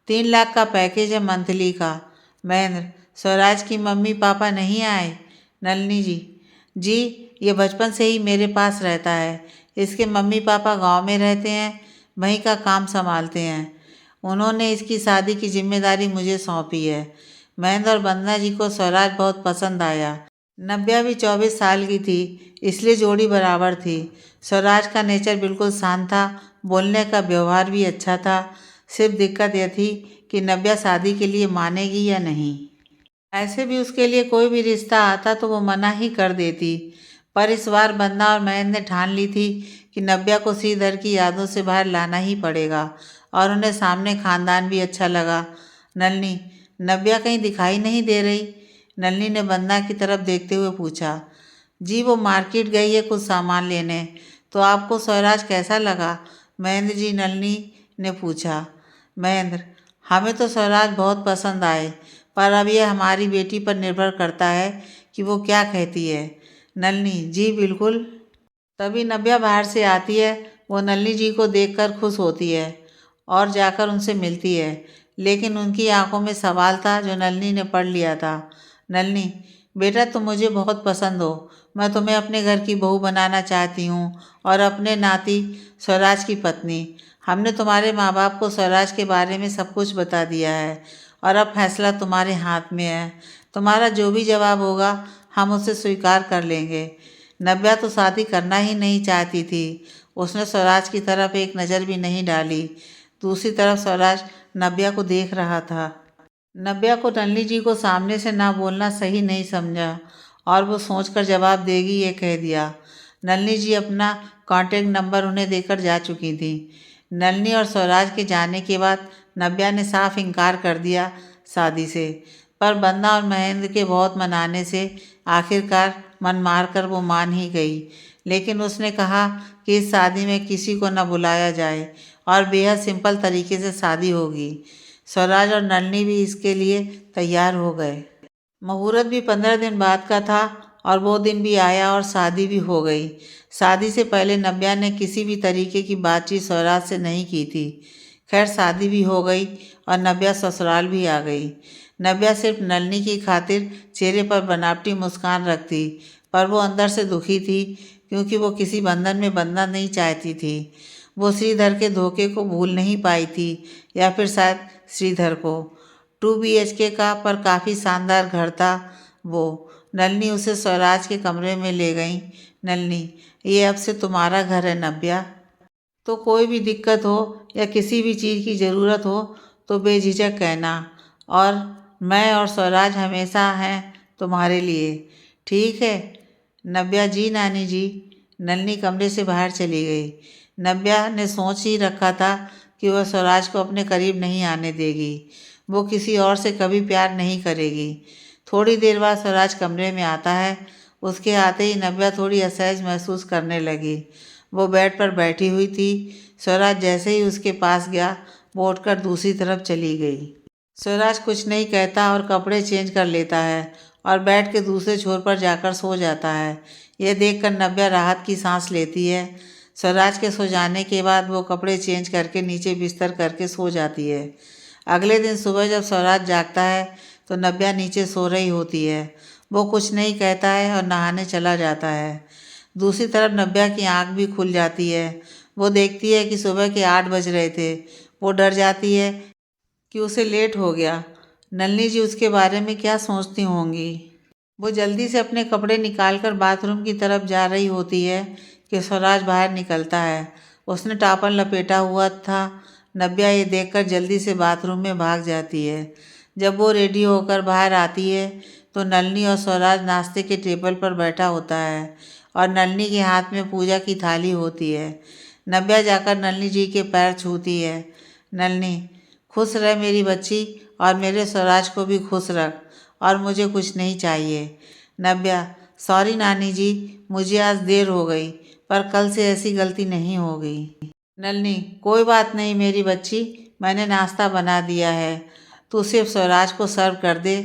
A: 3 लाख का पैकेज है मंथली का। महेंद्र, स्वराज की मम्मी पापा नहीं आए? नलिनी जी, ये बचपन से ही मेरे पास रहता है। इसके मम्मी पापा गांव में रहते हैं, वहीं का काम संभालते हैं। उन्होंने इसकी शादी की जिम्मेदारी मुझे सौंपी है। महेंद्र और वंदना जी को स्वराज बहुत पसंद आया। नव्या भी 24 साल की थी, इसलिए जोड़ी बराबर थी। स्वराज का नेचर बिल्कुल शांत था, बोलने का व्यवहार भी अच्छा था। सिर्फ दिक्कत यह थी कि नव्या शादी के लिए मानेगी या नहीं। ऐसे भी उसके लिए कोई भी रिश्ता आता तो वो मना ही कर देती, पर इस बार वंदना और महेंद्र ने ठान ली थी कि नव्या को श्रीधर की यादों से बाहर लाना ही पड़ेगा, और उन्हें सामने खानदान भी अच्छा लगा। नलिनी, नव्या कहीं दिखाई नहीं दे रही? नलिनी ने वंदना की तरफ देखते हुए पूछा। जी, वो मार्केट गई है कुछ सामान लेने। तो आपको स्वराज कैसा लगा? महेंद्र जी, नलिनी ने पूछा। महेंद्र, हमें तो स्वराज बहुत पसंद आए, पर अब यह हमारी बेटी पर निर्भर करता है कि वो क्या कहती है। नलिनी जी, बिल्कुल। तभी नव्या बाहर से आती है। वो नलिनी जी को देखकर खुश होती है और जाकर उनसे मिलती है, लेकिन उनकी आंखों में सवाल था जो नलिनी ने पढ़ लिया था। नलिनी, बेटा तुम मुझे बहुत पसंद हो। मैं तुम्हें अपने घर की बहू बनाना चाहती हूँ और अपने नाती स्वराज की पत्नी। हमने तुम्हारे माँ बाप को स्वराज के बारे में सब कुछ बता दिया है और अब फैसला तुम्हारे हाथ में है। तुम्हारा जो भी जवाब होगा हम उसे स्वीकार कर लेंगे। नव्या तो शादी करना ही नहीं चाहती थी। उसने स्वराज की तरफ एक नज़र भी नहीं डाली। दूसरी तरफ स्वराज नव्या को देख रहा था। नव्या को नलिनी जी को सामने से ना बोलना सही नहीं समझा और वो सोचकर जवाब देगी ये कह दिया। नलिनी जी अपना कांटेक्ट नंबर उन्हें देकर जा चुकी थी। नलिनी और स्वराज के जाने के बाद नव्या ने साफ इनकार कर दिया शादी से, पर वंदना और महेंद्र के बहुत मनाने से आखिरकार मन मारकर वो मान ही गई। लेकिन उसने कहा कि इस शादी में किसी को न बुलाया जाए और बेहद सिंपल तरीके से शादी होगी। स्वराज और नलिनी भी इसके लिए तैयार हो गए। मुहूर्त भी 15 दिन बाद का था और वो दिन भी आया और शादी भी हो गई। शादी से पहले नव्या ने किसी भी तरीके की बातचीत स्वराज से नहीं की थी। खैर, शादी भी हो गई और नव्या ससुराल भी आ गई। नव्या सिर्फ नलिनी की खातिर चेहरे पर बनावटी मुस्कान रखती, पर वो अंदर से दुखी थी, क्योंकि वो किसी बंधन में बंधना नहीं चाहती थी। वो श्रीधर के धोखे को भूल नहीं पाई थी, या फिर शायद श्रीधर को। 2 BHK का पर काफ़ी शानदार घर था वो। नलिनी उसे स्वराज के कमरे में ले गई। नलिनी, ये अब से तुम्हारा घर है नव्या। तो कोई भी दिक्कत हो या किसी भी चीज़ की ज़रूरत हो तो बेझिझक कहना, और मैं और स्वराज हमेशा हैं तुम्हारे लिए, ठीक है? नव्या जी, नानी जी। नलिनी कमरे से बाहर चली गई। नव्या ने सोच ही रखा था कि वह स्वराज को अपने करीब नहीं आने देगी। वो किसी और से कभी प्यार नहीं करेगी। थोड़ी देर बाद स्वराज कमरे में आता है। उसके आते ही नव्या थोड़ी असहज महसूस करने लगी। वो बेड पर बैठी हुई थी। स्वराज जैसे ही उसके पास गया, वो उठकर दूसरी तरफ चली गई। स्वराज कुछ नहीं कहता और कपड़े चेंज कर लेता है और बेड के दूसरे छोर पर जाकर सो जाता है। यह देखकर नव्या राहत की सांस लेती है। स्वराज के सो जाने के बाद वो कपड़े चेंज करके नीचे बिस्तर करके सो जाती है। अगले दिन सुबह जब स्वराज जागता है तो नव्या नीचे सो रही होती है। वो कुछ नहीं कहता है और नहाने चला जाता है। दूसरी तरफ नव्या की आंख भी खुल जाती है। वो देखती है कि सुबह के 8 बज रहे थे। वो डर जाती है कि उसे लेट हो गया। नलिनी जी उसके बारे में क्या सोचती होंगी। वो जल्दी से अपने कपड़े निकालकर बाथरूम की तरफ जा रही होती है कि स्वराज बाहर निकलता है। उसने टापन लपेटा हुआ था। नव्या ये देखकर जल्दी से बाथरूम में भाग जाती है। जब वो रेडी होकर बाहर आती है तो नलिनी और स्वराज नाश्ते के टेबल पर बैठा होता है और नलिनी के हाथ में पूजा की थाली होती है। नव्या जाकर नलिनी जी के पैर छूती है। नलिनी, खुश रह मेरी बच्ची, और मेरे स्वराज को भी खुश रख, और मुझे कुछ नहीं चाहिए। नव्या, सॉरी नानी जी, मुझे आज देर हो गई, पर कल से ऐसी गलती नहीं होगी। नलिनी, कोई बात नहीं मेरी बच्ची, मैंने नाश्ता बना दिया है, तू सिर्फ स्वराज को सर्व कर दे।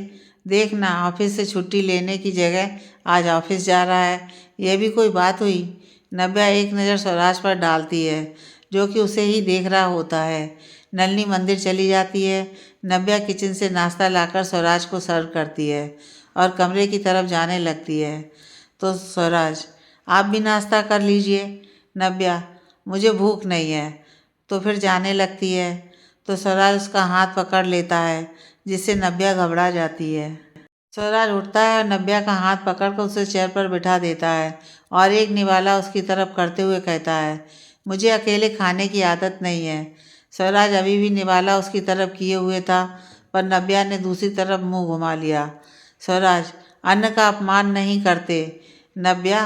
A: देखना, ऑफिस से छुट्टी लेने की जगह आज ऑफिस जा रहा है, यह भी कोई बात हुई? नव्या एक नज़र स्वराज पर डालती है, जो कि उसे ही देख रहा होता है। नलिनी मंदिर चली जाती है। नव्या किचन से नाश्ता लाकर स्वराज को सर्व करती है और कमरे की तरफ जाने लगती है। तो स्वराज, आप भी नाश्ता कर लीजिए। नव्या, मुझे भूख नहीं है। तो फिर जाने लगती है। तो स्वराज उसका हाथ पकड़ लेता है, जिससे नव्या घबरा जाती है। स्वराज उठता है और नव्या का हाथ पकड़कर उसे चेयर पर बिठा देता है और एक निवाला उसकी तरफ करते हुए कहता है, मुझे अकेले खाने की आदत नहीं है। स्वराज अभी भी निवाला उसकी तरफ किए हुए था, पर नव्या ने दूसरी तरफ मुंह घुमा लिया। स्वराज, अन्न का अपमान नहीं करते। नव्या,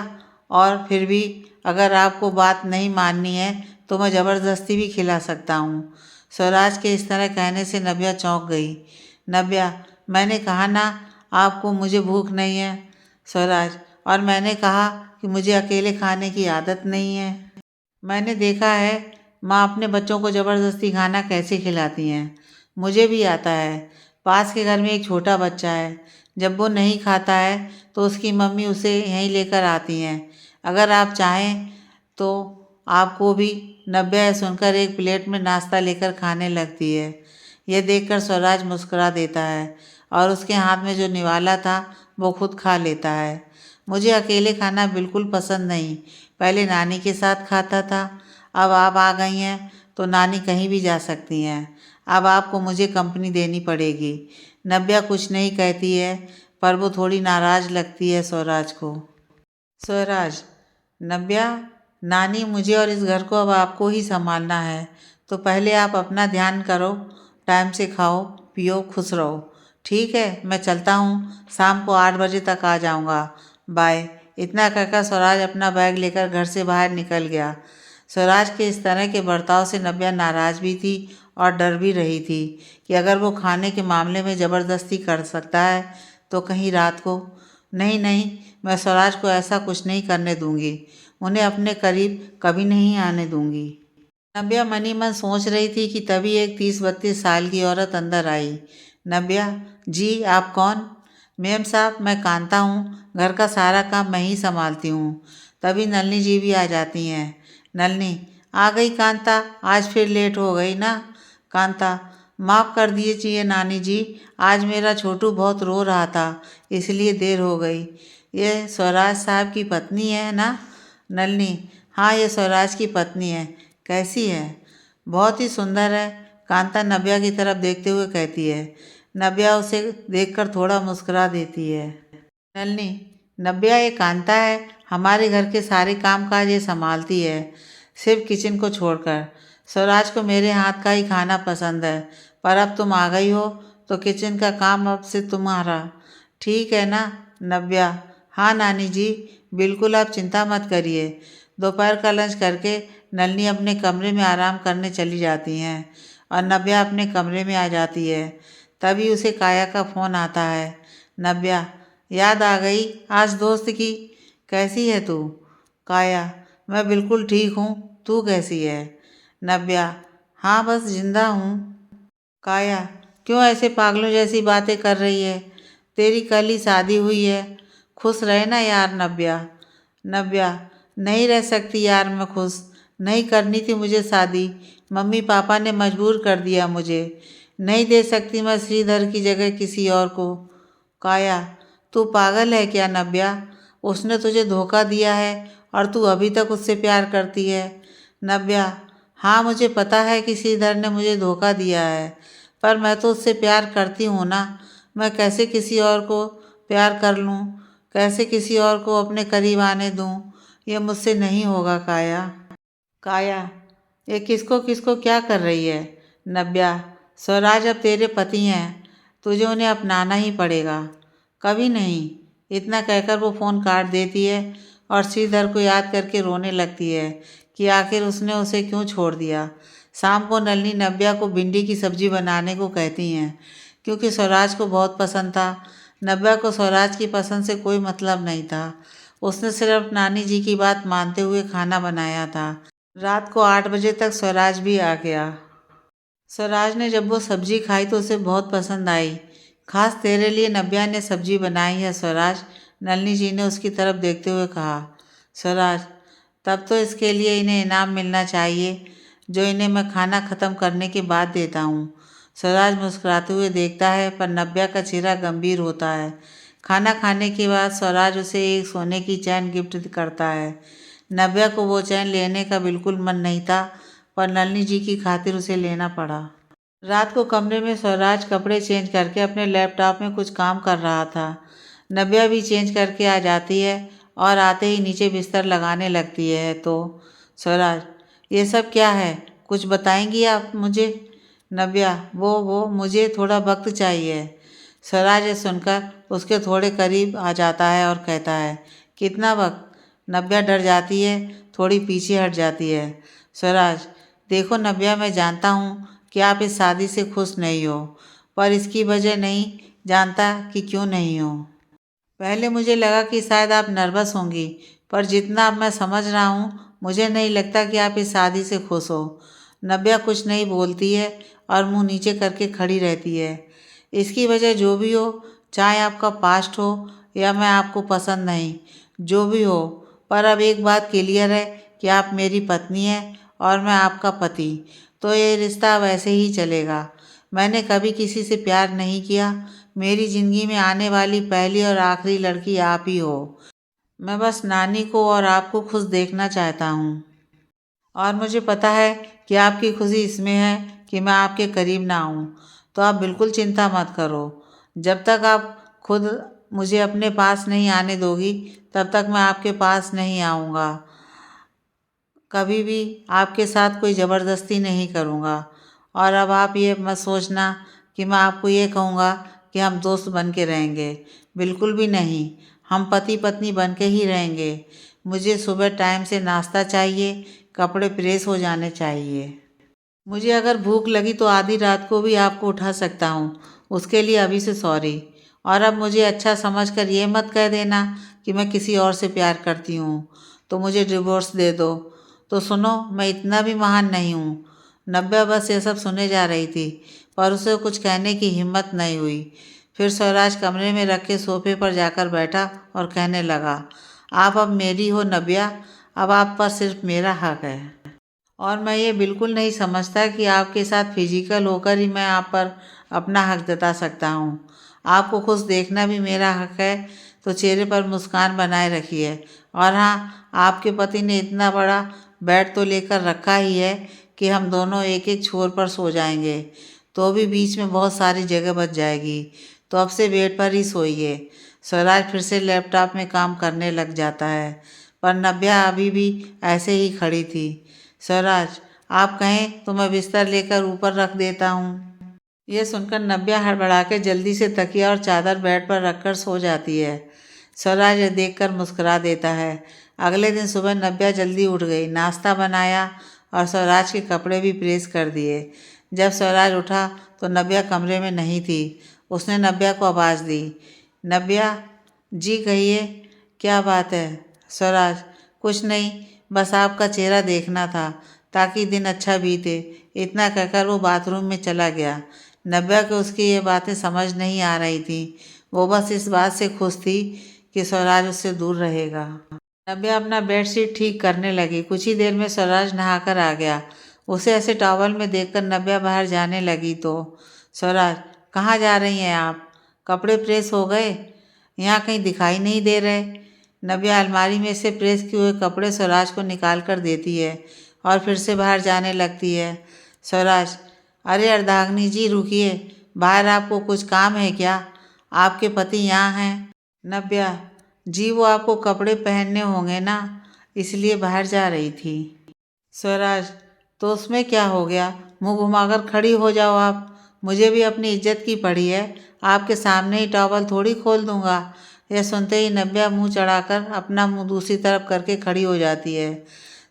A: और फिर भी अगर आपको बात नहीं माननी है तो मैं ज़बरदस्ती भी खिला सकता हूँ। स्वराज के इस तरह कहने से नव्या चौंक गई। नव्या, मैंने कहा ना आपको मुझे भूख नहीं है। स्वराज, और मैंने कहा कि मुझे अकेले खाने की आदत नहीं है। मैंने देखा है माँ अपने बच्चों को ज़बरदस्ती खाना कैसे खिलाती हैं। मुझे भी आता है। पास के घर में एक छोटा बच्चा है। जब वो नहीं खाता है तो उसकी मम्मी उसे यहीं लेकर आती हैं। अगर आप चाहें तो आपको भी। नव्या यह सुनकर एक प्लेट में नाश्ता लेकर खाने लगती है। यह देखकर स्वराज मुस्कुरा देता है और उसके हाथ में जो निवाला था वो खुद खा लेता है। मुझे अकेले खाना बिल्कुल पसंद नहीं। पहले नानी के साथ खाता था, अब आप आ गई हैं तो नानी कहीं भी जा सकती हैं। अब आपको मुझे कंपनी देनी पड़ेगी। नव्या कुछ नहीं कहती है, पर वो थोड़ी नाराज़ लगती है स्वराज को। स्वराज, नव्या, नानी, मुझे और इस घर को अब आपको ही संभालना है, तो पहले आप अपना ध्यान करो, टाइम से खाओ पियो, खुश रहो। ठीक है, मैं चलता हूँ, शाम को 8 बजे तक आ जाऊँगा। बाय। इतना कहकर स्वराज अपना बैग लेकर घर से बाहर निकल गया। स्वराज के इस तरह के बर्ताव से नव्या नाराज़ भी थी और डर भी रही थी कि अगर वो खाने के मामले में ज़बरदस्ती कर सकता है तो कहीं रात को। नहीं नहीं, मैं स्वराज को ऐसा कुछ नहीं करने दूंगी। उन्हें अपने करीब कभी नहीं आने दूंगी। नव्या मनी मन सोच रही थी कि तभी एक 30-32 साल की औरत अंदर आई। नव्या, जी आप कौन? मेम साहब, मैं कांता हूँ, घर का सारा काम मैं ही संभालती हूँ। तभी नलनी जी भी आ जाती हैं। नलनी, आ गई कांता, आज फिर लेट हो गई ना। कांता, माफ़ कर दीजिए नानी जी, आज मेरा छोटू बहुत रो रहा था, इसलिए देर हो गई। ये स्वराज साहब की पत्नी है ना? नलनी, हाँ ये स्वराज की पत्नी है। कैसी है? बहुत ही सुंदर है, कांता नव्या की तरफ देखते हुए कहती है। नव्या उसे देखकर थोड़ा मुस्कुरा देती है। नलनी, नव्या ये कांता है, हमारे घर के सारे काम काज ये संभालती है, सिर्फ किचन को छोड़कर। स्वराज को मेरे हाथ का ही खाना पसंद है, पर अब तुम आ गई हो तो किचन का काम अब से तुम्हारा। ठीक है ना नव्या? हाँ नानी जी, बिल्कुल आप चिंता मत करिए। दोपहर का लंच करके नलनी अपने कमरे में आराम करने चली जाती हैं और नव्या अपने कमरे में आ जाती है। तभी उसे काया का फ़ोन आता है। नव्या, याद आ गई आज दोस्त की? कैसी है तू? काया, मैं बिल्कुल ठीक हूँ, तू कैसी है? नव्या, हाँ बस जिंदा हूँ। काया, क्यों ऐसे पागलों जैसी बातें कर रही है? तेरी कल ही शादी हुई है, खुश रहे ना यार नव्या। नव्या, नहीं रह सकती यार मैं खुश, नहीं करनी थी मुझे शादी, मम्मी पापा ने मजबूर कर दिया मुझे, नहीं दे सकती मैं श्रीधर की जगह किसी और को। काया, तू पागल है क्या नव्या? उसने तुझे धोखा दिया है और तू अभी तक उससे प्यार करती है। नव्या, हाँ मुझे पता है कि श्रीधर ने मुझे धोखा दिया है, पर मैं तो उससे प्यार करती हूँ ना। मैं कैसे किसी और को प्यार कर लूँ, कैसे किसी और को अपने करीब आने दूँ? ये मुझसे नहीं होगा काया। काया, ये किसको किसको क्या कर रही है? नव्या, स्वराज अब तेरे पति हैं, तुझे उन्हें अपनाना ही पड़ेगा। कभी नहीं। इतना कहकर वो फ़ोन काट देती है और श्रीधर को याद करके रोने लगती है कि आखिर उसने उसे क्यों छोड़ दिया। शाम को नलिनी नव्या को भिंडी की सब्जी बनाने को कहती हैं, क्योंकि स्वराज को बहुत पसंद था। नव्या को स्वराज की पसंद से कोई मतलब नहीं था, उसने सिर्फ नानी जी की बात मानते हुए खाना बनाया था। रात को 8 बजे तक स्वराज भी आ गया। स्वराज ने जब वो सब्जी खाई तो उसे बहुत पसंद आई। खास तेरे लिए नव्या ने सब्जी बनाई है स्वराज, नलिनी जी ने उसकी तरफ देखते हुए कहा। स्वराज, तब तो इसके लिए इन्हें इनाम मिलना चाहिए, जो इन्हें मैं खाना ख़त्म करने के बाद देता हूँ। स्वराज मुस्कुराते हुए देखता है, पर नव्या का चेहरा गंभीर होता है। खाना खाने के बाद स्वराज उसे एक सोने की चैन गिफ्ट करता है। नव्या को वो चैन लेने का बिल्कुल मन नहीं था, पर नलिनी जी की खातिर उसे लेना पड़ा। रात को कमरे में स्वराज कपड़े चेंज करके अपने लैपटॉप में कुछ काम कर रहा था। नव्या भी चेंज करके आ जाती है और आते ही नीचे बिस्तर लगाने लगती है। तो स्वराज, ये सब क्या है, कुछ बताएंगी आप मुझे? नव्या, वो मुझे थोड़ा वक्त चाहिए। स्वराज ये सुनकर उसके थोड़े करीब आ जाता है और कहता है, कितना वक्त? नव्या डर जाती है, थोड़ी पीछे हट जाती है। स्वराज, देखो नव्या, मैं जानता हूँ कि आप इस शादी से खुश नहीं हो, पर इसकी वजह नहीं जानता कि क्यों नहीं हो। पहले मुझे लगा कि शायद आप नर्वस होंगी, पर जितना अब मैं समझ रहा हूँ, मुझे नहीं लगता कि आप इस शादी से खुश हो। नव्या कुछ नहीं बोलती है और मुंह नीचे करके खड़ी रहती है। इसकी वजह जो भी हो, चाहे आपका पास्ट हो या मैं आपको पसंद नहीं, जो भी हो, पर अब एक बात क्लियर है कि आप मेरी पत्नी हैं और मैं आपका पति। तो ये रिश्ता अब ऐसे ही चलेगा। मैंने कभी किसी से प्यार नहीं किया। मेरी ज़िंदगी में आने वाली पहली और आखिरी लड़की आप ही हो। मैं बस नानी को और आपको खुश देखना चाहता हूँ, और मुझे पता है कि आपकी खुशी इसमें है कि मैं आपके करीब ना आऊँ। तो आप बिल्कुल चिंता मत करो। जब तक आप खुद मुझे अपने पास नहीं आने दोगी, तब तक मैं आपके पास नहीं आऊँगा। कभी भी आपके साथ कोई ज़बरदस्ती नहीं करूँगा। और अब आप ये मत सोचना कि मैं आपको ये कहूँगा कि हम दोस्त बन के रहेंगे। बिल्कुल भी नहीं, हम पति पत्नी बन के ही रहेंगे। मुझे सुबह टाइम से नाश्ता चाहिए, कपड़े प्रेस हो जाने चाहिए। मुझे अगर भूख लगी तो आधी रात को भी आपको उठा सकता हूँ। उसके लिए अभी से सॉरी। और अब मुझे अच्छा समझकर ये मत कह देना कि मैं किसी और से प्यार करती हूँ, तो मुझे डिवोर्स दे दो। तो सुनो, मैं इतना भी महान नहीं हूँ। नव्या बस ये सब सुने जा रही थी, पर उसे कुछ कहने की हिम्मत नहीं हुई। फिर स्वराज कमरे में रखे सोफे पर जाकर बैठा और कहने लगा, आप अब मेरी हो नव्या, अब आप पर सिर्फ मेरा हक है। और मैं ये बिल्कुल नहीं समझता कि आपके साथ फिजिकल होकर ही मैं आप पर अपना हक जता सकता हूँ। आपको खुश देखना भी मेरा हक है, तो चेहरे पर मुस्कान बनाए रखिए। और हाँ, आपके पति ने इतना बड़ा बेड तो लेकर रखा ही है कि हम दोनों एक एक छोर पर सो जाएंगे, तो भी बीच में बहुत सारी जगह बच जाएगी। तो अब से बेड पर ही सोइए। स्वराज फिर से लैपटॉप में काम करने लग जाता है, पर नव्या अभी भी ऐसे ही खड़ी थी। स्वराज, आप कहें तो मैं बिस्तर लेकर ऊपर रख देता हूँ। यह सुनकर नव्या हड़बड़ा के जल्दी से तकिया और चादर बेड पर रखकर सो जाती है। स्वराज यह देखकर मुस्कुरा देता है। अगले दिन सुबह नव्या जल्दी उठ गई, नाश्ता बनाया और स्वराज के कपड़े भी प्रेस कर दिए। जब स्वराज उठा तो नव्या कमरे में नहीं थी। उसने नव्या को आवाज़ दी, नव्या जी कहिए, क्या बात है? स्वराज, कुछ नहीं, बस आपका चेहरा देखना था ताकि दिन अच्छा बीते। इतना कहकर वो बाथरूम में चला गया। नव्या को उसकी ये बातें समझ नहीं आ रही थी। वो बस इस बात से खुश थी कि स्वराज उससे दूर रहेगा। नव्या अपना बेडशीट ठीक करने लगी। कुछ ही देर में स्वराज नहाकर आ गया। उसे ऐसे टॉवल में देखकर नव्या बाहर जाने लगी। तो स्वराज, कहाँ जा रही हैं आप? कपड़े प्रेस हो गए? यहाँ कहीं दिखाई नहीं दे रहे। नव्या अलमारी में से प्रेस किए हुए कपड़े स्वराज को निकाल कर देती है और फिर से बाहर जाने लगती है। स्वराज, अरे अर्धांगिनी जी रुकिए, बाहर आपको कुछ काम है क्या? आपके पति यहाँ हैं। नव्या जी, वो आपको कपड़े पहनने होंगे ना, इसलिए बाहर जा रही थी। स्वराज, तो उसमें क्या हो गया, मुंह घुमाकर खड़ी हो जाओ आप। मुझे भी अपनी इज्जत की पड़ी है, आपके सामने ही टॉवल थोड़ी खोल दूंगा। यह सुनते ही नव्या मुंह चढ़ाकर अपना मुंह दूसरी तरफ करके खड़ी हो जाती है।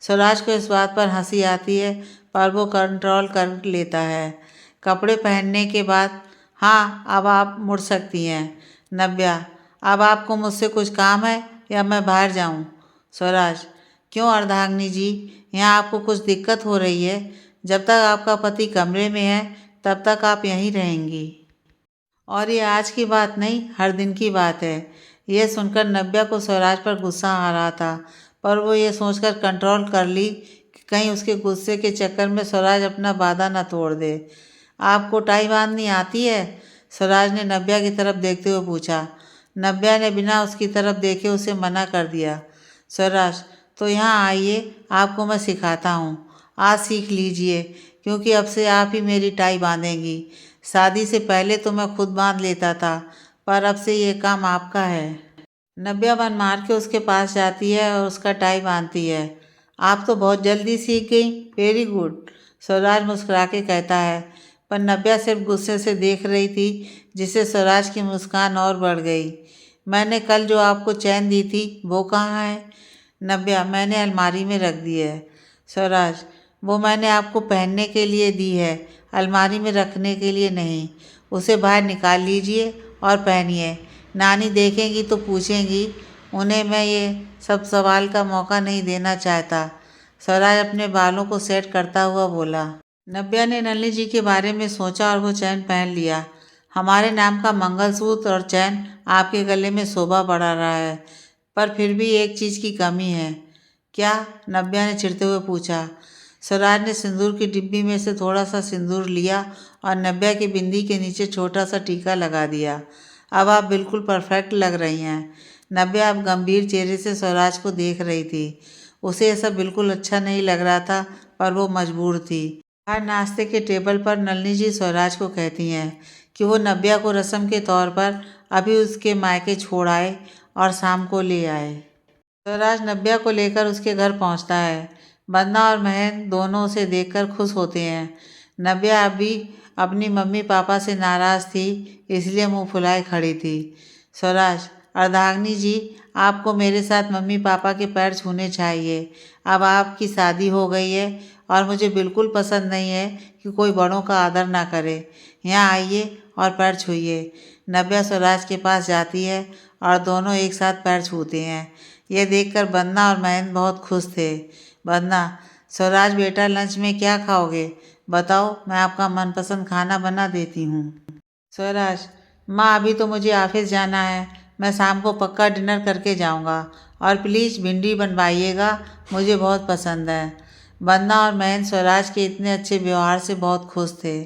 A: स्वराज को इस बात पर हंसी आती है, पर वो कंट्रोल कर लेता है। कपड़े पहनने के बाद हाँ, अब आप मुड़ सकती हैं। नव्या, अब आपको मुझसे कुछ काम है या मैं बाहर जाऊं? स्वराज, क्यों अर्धांगिनी जी, यहाँ आपको कुछ दिक्कत हो रही है? जब तक आपका पति कमरे में है तब तक आप यहीं रहेंगी। और ये आज की बात नहीं, हर दिन की बात है। यह सुनकर नव्या को स्वराज पर गुस्सा आ रहा था, पर वो ये सोचकर कंट्रोल कर ली कि कहीं उसके गुस्से के चक्कर में स्वराज अपना वादा न तोड़ दे। आपको टाई बांधनी आती है? स्वराज ने नव्या की तरफ देखते हुए पूछा। नव्या ने बिना उसकी तरफ देखे उसे मना कर दिया। स्वराज, तो यहाँ आइए, आपको मैं सिखाता हूँ। आज सीख लीजिए, क्योंकि अब से आप ही मेरी टाई बांधेंगी। शादी से पहले तो मैं खुद बांध लेता था, पर अब से ये काम आपका है। नव्या मन मार के उसके पास जाती है और उसका टाई बांधती है। आप तो बहुत जल्दी सीख गई, वेरी गुड, स्वराज मुस्कुरा के कहता है। पर नव्या सिर्फ गुस्से से देख रही थी, जिससे स्वराज की मुस्कान और बढ़ गई। मैंने कल जो आपको चैन दी थी वो कहाँ है? नव्या, मैंने अलमारी में रख दी है। स्वराज, वो मैंने आपको पहनने के लिए दी है, अलमारी में रखने के लिए नहीं। उसे बाहर निकाल लीजिए और पहनिए। नानी देखेंगी तो पूछेंगी। उन्हें मैं ये सब सवाल का मौका नहीं देना चाहता। स्वराज अपने बालों को सेट करता हुआ बोला। नव्या ने नलिनी जी के बारे में सोचा और वो चैन पहन लिया। हमारे नाम का मंगलसूत्र और चैन आपके गले में शोभा बढ़ा रहा है, पर फिर भी एक चीज़ की कमी है। क्या? नव्या ने चिढ़ते हुए पूछा। स्वराज ने सिंदूर की डिब्बी में से थोड़ा सा सिंदूर लिया और नव्या की बिंदी के नीचे छोटा सा टीका लगा दिया। अब आप बिल्कुल परफेक्ट लग रही हैं। नव्या अब गंभीर चेहरे से स्वराज को देख रही थी। उसे ऐसा बिल्कुल अच्छा नहीं लग रहा था, पर वो मजबूर थी। हर नाश्ते के टेबल पर नलिनी जी स्वराज को कहती हैं कि वो नव्या को रस्म के तौर पर अभी उसके मायके छोड़ आए और शाम को ले आए। स्वराज नव्या को लेकर उसके घर पहुंचता है। बंदा और महन दोनों उसे देखकर खुश होते हैं। नव्या अभी अपनी मम्मी पापा से नाराज़ थी, इसलिए मुंह फुलाए खड़ी थी। स्वराज, अर्धांगिनी जी, आपको मेरे साथ मम्मी पापा के पैर छूने चाहिए। अब आपकी शादी हो गई है और मुझे बिल्कुल पसंद नहीं है कि कोई बड़ों का आदर ना करे। यहाँ आइए और पैर छूइए। नव्या स्वराज के पास जाती है और दोनों एक साथ पैर छूते हैं। यह देखकर बन्ना और महेंद्र बहुत खुश थे। बन्ना, स्वराज बेटा, लंच में क्या खाओगे? बताओ, मैं आपका मनपसंद खाना बना देती हूँ। स्वराज, माँ अभी तो मुझे ऑफिस जाना है, मैं शाम को पक्का डिनर करके जाऊँगा। और प्लीज़ भिंडी बनवाइएगा, मुझे बहुत पसंद है। बन्ना और महेंद्र स्वराज के इतने अच्छे व्यवहार से बहुत खुश थे।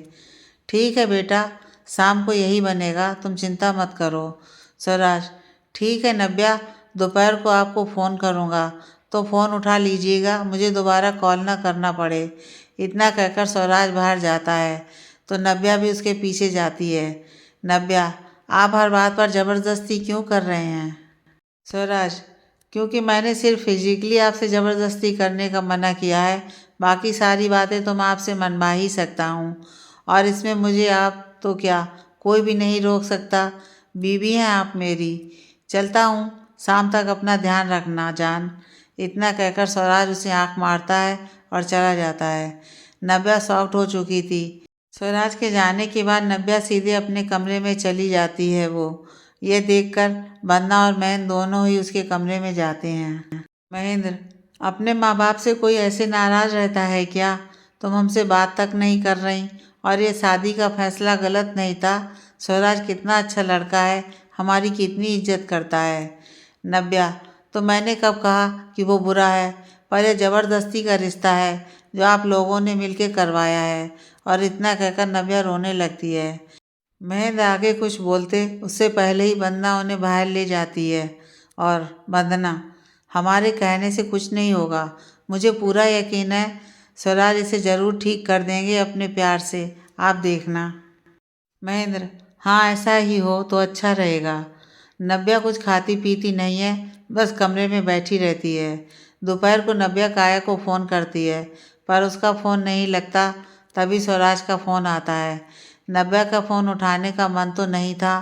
A: ठीक है बेटा, शाम को यही बनेगा, तुम चिंता मत करो। स्वराज, ठीक है नव्या, दोपहर को आपको फ़ोन करूँगा, तो फ़ोन उठा लीजिएगा, मुझे दोबारा कॉल ना करना पड़े। इतना कहकर स्वराज बाहर जाता है तो नव्या भी उसके पीछे जाती है। नव्या, आप हर बात पर ज़बरदस्ती क्यों कर रहे हैं? स्वराज, क्योंकि मैंने सिर्फ फिजिकली आपसे ज़बरदस्ती करने का मना किया है, बाकी सारी बातें तो मैं आपसे मनवा ही सकता हूँ। और इसमें मुझे आप तो क्या, कोई भी नहीं रोक सकता। बीवी हैं आप मेरी। चलता हूँ, शाम तक अपना ध्यान रखना जान। इतना कहकर स्वराज उसे आंख मारता है और चला जाता है। नव्या शॉक्ड हो चुकी थी। स्वराज के जाने के बाद नव्या सीधे अपने कमरे में चली जाती है। वो ये देखकर बन्ना और महेंद्र दोनों ही उसके कमरे में जाते हैं। महेंद्र, अपने माँ बाप से कोई ऐसे नाराज़ रहता है क्या? तुम हमसे बात तक नहीं कर रही। और ये शादी का फैसला गलत नहीं था। स्वराज कितना अच्छा लड़का है, हमारी कितनी इज्जत करता है। नव्या, तो मैंने कब कहा कि वो बुरा है? पर यह ज़बरदस्ती का रिश्ता है जो आप लोगों ने मिलकर करवाया है। और इतना कहकर नव्या रोने लगती है। महेंद्र आगे कुछ बोलते उससे पहले ही वंदना उन्हें बाहर ले जाती है। और वंदना, हमारे कहने से कुछ नहीं होगा, मुझे पूरा यकीन है स्वराज इसे ज़रूर ठीक कर देंगे अपने प्यार से, आप देखना। महेंद्र, हाँ ऐसा ही हो तो अच्छा रहेगा। नव्या कुछ खाती पीती नहीं है, बस कमरे में बैठी रहती है। दोपहर को नव्या काया को फ़ोन करती है, पर उसका फ़ोन नहीं लगता। तभी स्वराज का फ़ोन आता है। नव्या का फ़ोन उठाने का मन तो नहीं था,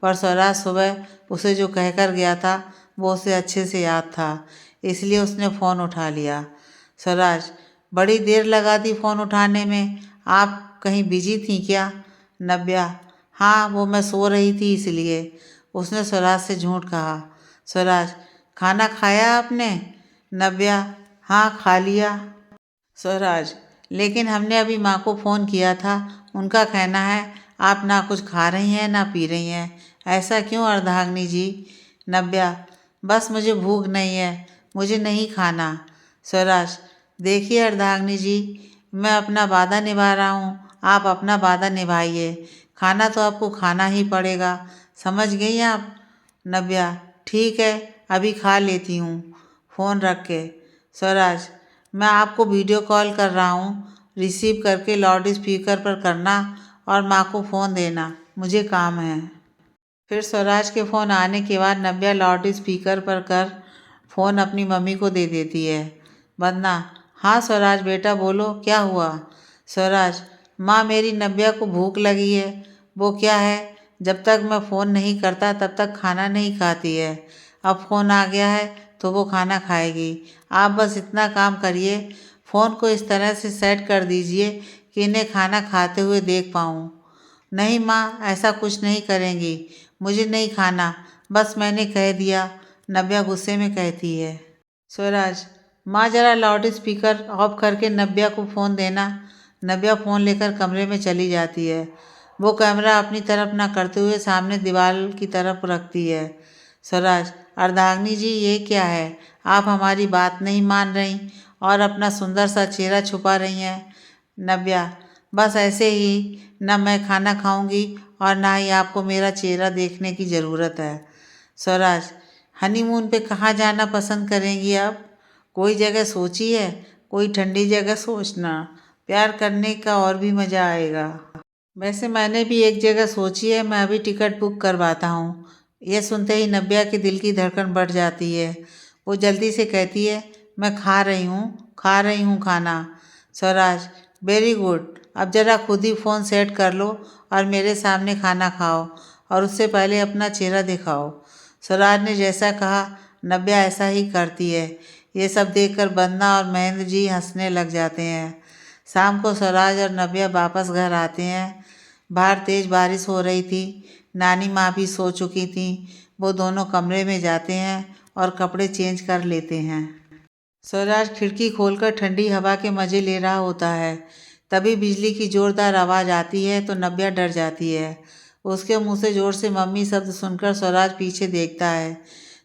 A: पर स्वराज सुबह उसे जो कहकर गया था वो उसे अच्छे से याद था, इसलिए उसने फ़ोन उठा लिया। स्वराज, बड़ी देर लगा दी फ़ोन उठाने में, आप कहीं बिजी थी क्या? नव्या, हाँ वो मैं सो रही थी इसलिए। उसने स्वराज से झूठ कहा। स्वराज, खाना खाया आपने? नव्या, हाँ खा लिया। स्वराज, लेकिन हमने अभी माँ को फ़ोन किया था, उनका कहना है आप ना कुछ खा रही हैं ना पी रही हैं। ऐसा क्यों अर्धांगिनी जी? नव्या, बस मुझे भूख नहीं है, मुझे नहीं खाना। स्वराज, देखिए अर्धांगिनी जी, मैं अपना वादा निभा रहा हूँ, आप अपना वादा निभाइए, खाना तो आपको खाना ही पड़ेगा, समझ गई आप? नव्या, ठीक है, अभी खा लेती हूँ, फ़ोन रख के। स्वराज, मैं आपको वीडियो कॉल कर रहा हूँ, रिसीव करके लाउड स्पीकर पर करना और माँ को फ़ोन देना, मुझे काम है। फिर स्वराज के फ़ोन आने के बाद नव्या लाउड स्पीकर पर कर फ़ोन अपनी मम्मी को दे देती है। वंदना, हाँ स्वराज बेटा बोलो, क्या हुआ? स्वराज, माँ मेरी नव्या को भूख लगी है। वो क्या है, जब तक मैं फ़ोन नहीं करता तब तक खाना नहीं खाती है। अब फ़ोन आ गया है तो वो खाना खाएगी। आप बस इतना काम करिए, फ़ोन को इस तरह से सेट कर दीजिए कि इन्हें खाना खाते हुए देख पाऊँ। नहीं माँ, ऐसा कुछ नहीं करेंगी, मुझे नहीं खाना, बस मैंने कह दिया, नव्या गुस्से में कहती है। स्वराज, माँ जरा लाउड स्पीकर ऑफ करके नव्या को फ़ोन देना। नव्या फ़ोन लेकर कमरे में चली जाती है। वो कैमरा अपनी तरफ ना करते हुए सामने दीवार की तरफ रखती है। स्वराज, अर्धांगिनी जी ये क्या है, आप हमारी बात नहीं मान रही और अपना सुंदर सा चेहरा छुपा रही हैं। नव्या, बस ऐसे ही, न मैं खाना खाऊंगी और ना ही आपको मेरा चेहरा देखने की ज़रूरत है। स्वराज, हनीमून पे कहाँ जाना पसंद करेंगी आप? कोई जगह सोची है? कोई ठंडी जगह सोचना, प्यार करने का और भी मज़ा आएगा। वैसे मैंने भी एक जगह सोची है, मैं अभी टिकट बुक करवाता हूँ। यह सुनते ही नव्या के दिल की धड़कन बढ़ जाती है। वो जल्दी से कहती है, मैं खा रही हूँ खाना। स्वराज, वेरी गुड, अब ज़रा खुद ही फ़ोन सेट कर लो और मेरे सामने खाना खाओ और उससे पहले अपना चेहरा दिखाओ। स्वराज ने जैसा कहा नव्या ऐसा ही करती है। ये सब देखकर वंदना और महेंद्र जी हंसने लग जाते हैं। शाम को स्वराज और नव्या वापस घर आते हैं। बाहर तेज बारिश हो रही थी। नानी माँ भी सो चुकी थी। वो दोनों कमरे में जाते हैं और कपड़े चेंज कर लेते हैं। स्वराज खिड़की खोलकर ठंडी हवा के मज़े ले रहा होता है। तभी बिजली की जोरदार आवाज़ आती है तो नव्या डर जाती है। उसके मुंह से जोर से मम्मी शब्द सुनकर स्वराज पीछे देखता है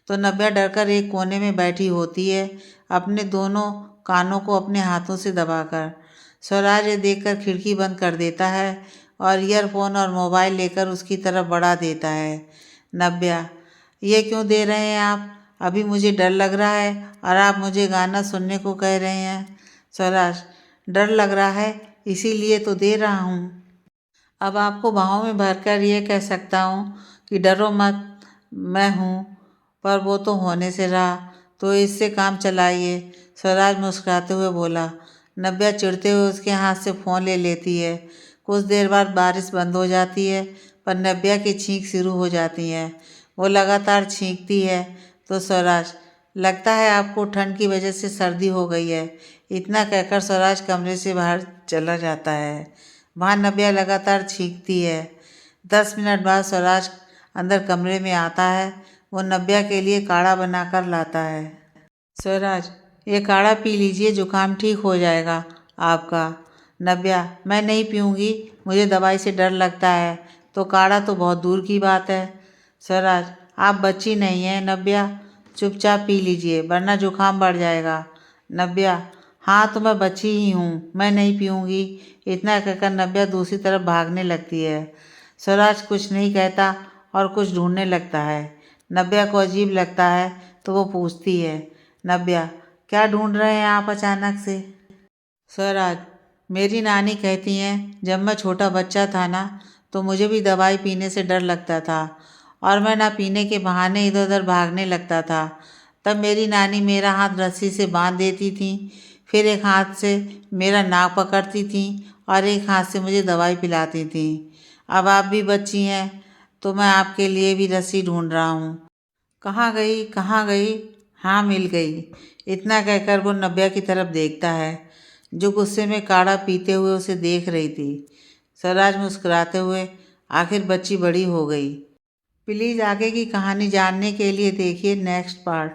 A: तो नव्या डरकर एक कोने में बैठी होती है, अपने दोनों कानों को अपने हाथों से दबाकर। स्वराज ये देखकर खिड़की बंद कर देता है और ईयरफोन और मोबाइल लेकर उसकी तरफ बढ़ा देता है। नव्या, ये क्यों दे रहे हैं आप? अभी मुझे डर लग रहा है और आप मुझे गाना सुनने को कह रहे हैं। स्वराज, डर लग रहा है इसीलिए तो दे रहा हूँ। अब आपको बाहों में भरकर ये कह सकता हूँ कि डरो मत, मैं हूँ, पर वो तो होने से रहा, तो इससे काम चलाइए। स्वराज मुस्कुराते हुए बोला। नव्या चिढ़ते हुए उसके हाथ से फ़ोन ले लेती है। कुछ देर बाद बारिश बंद हो जाती है पर नव्या की छींक शुरू हो जाती है। वो लगातार छींकती है तो स्वराज, लगता है आपको ठंड की वजह से सर्दी हो गई है। इतना कहकर स्वराज कमरे से बाहर चला जाता है। वहाँ नव्या लगातार छींकती है। 10 मिनट बाद स्वराज अंदर कमरे में आता है। वो नव्या के लिए काढ़ा बनाकर लाता है। स्वराज, ये काढ़ा पी लीजिए, जुकाम ठीक हो जाएगा आपका। नव्या, मैं नहीं पीऊँगी, मुझे दवाई से डर लगता है, तो काढ़ा तो बहुत दूर की बात है। स्वराज, आप बच्ची नहीं हैं नव्या, चुपचाप पी लीजिए वरना जुकाम बढ़ जाएगा। नव्या, हाँ तो मैं बच्ची ही हूँ, मैं नहीं पीऊँगी। इतना कहकर नव्या दूसरी तरफ भागने लगती है। स्वराज कुछ नहीं कहता और कुछ ढूंढने लगता है। नव्या को अजीब लगता है तो वो पूछती है, नव्या, क्या ढूंढ रहे हैं आप अचानक से? स्वराज, मेरी नानी कहती हैं जब मैं छोटा बच्चा था ना तो मुझे भी दवाई पीने से डर लगता था और मैं ना पीने के बहाने इधर उधर भागने लगता था। तब मेरी नानी मेरा हाथ रस्सी से बांध देती थी, फिर एक हाथ से मेरा नाक पकड़ती थी और एक हाथ से मुझे दवाई पिलाती थी। अब आप भी बच्ची हैं तो मैं आपके लिए भी रस्सी ढूंढ रहा हूँ। कहाँ गई, कहाँ गई? हाँ, मिल गई। इतना कहकर वो नव्या की तरफ देखता है जो गुस्से में काढ़ा पीते हुए उसे देख रही थी। स्वराज मुस्कुराते हुए, आखिर बच्ची बड़ी हो गई। प्लीज़ आगे की कहानी जानने के लिए देखिए नेक्स्ट पार्ट।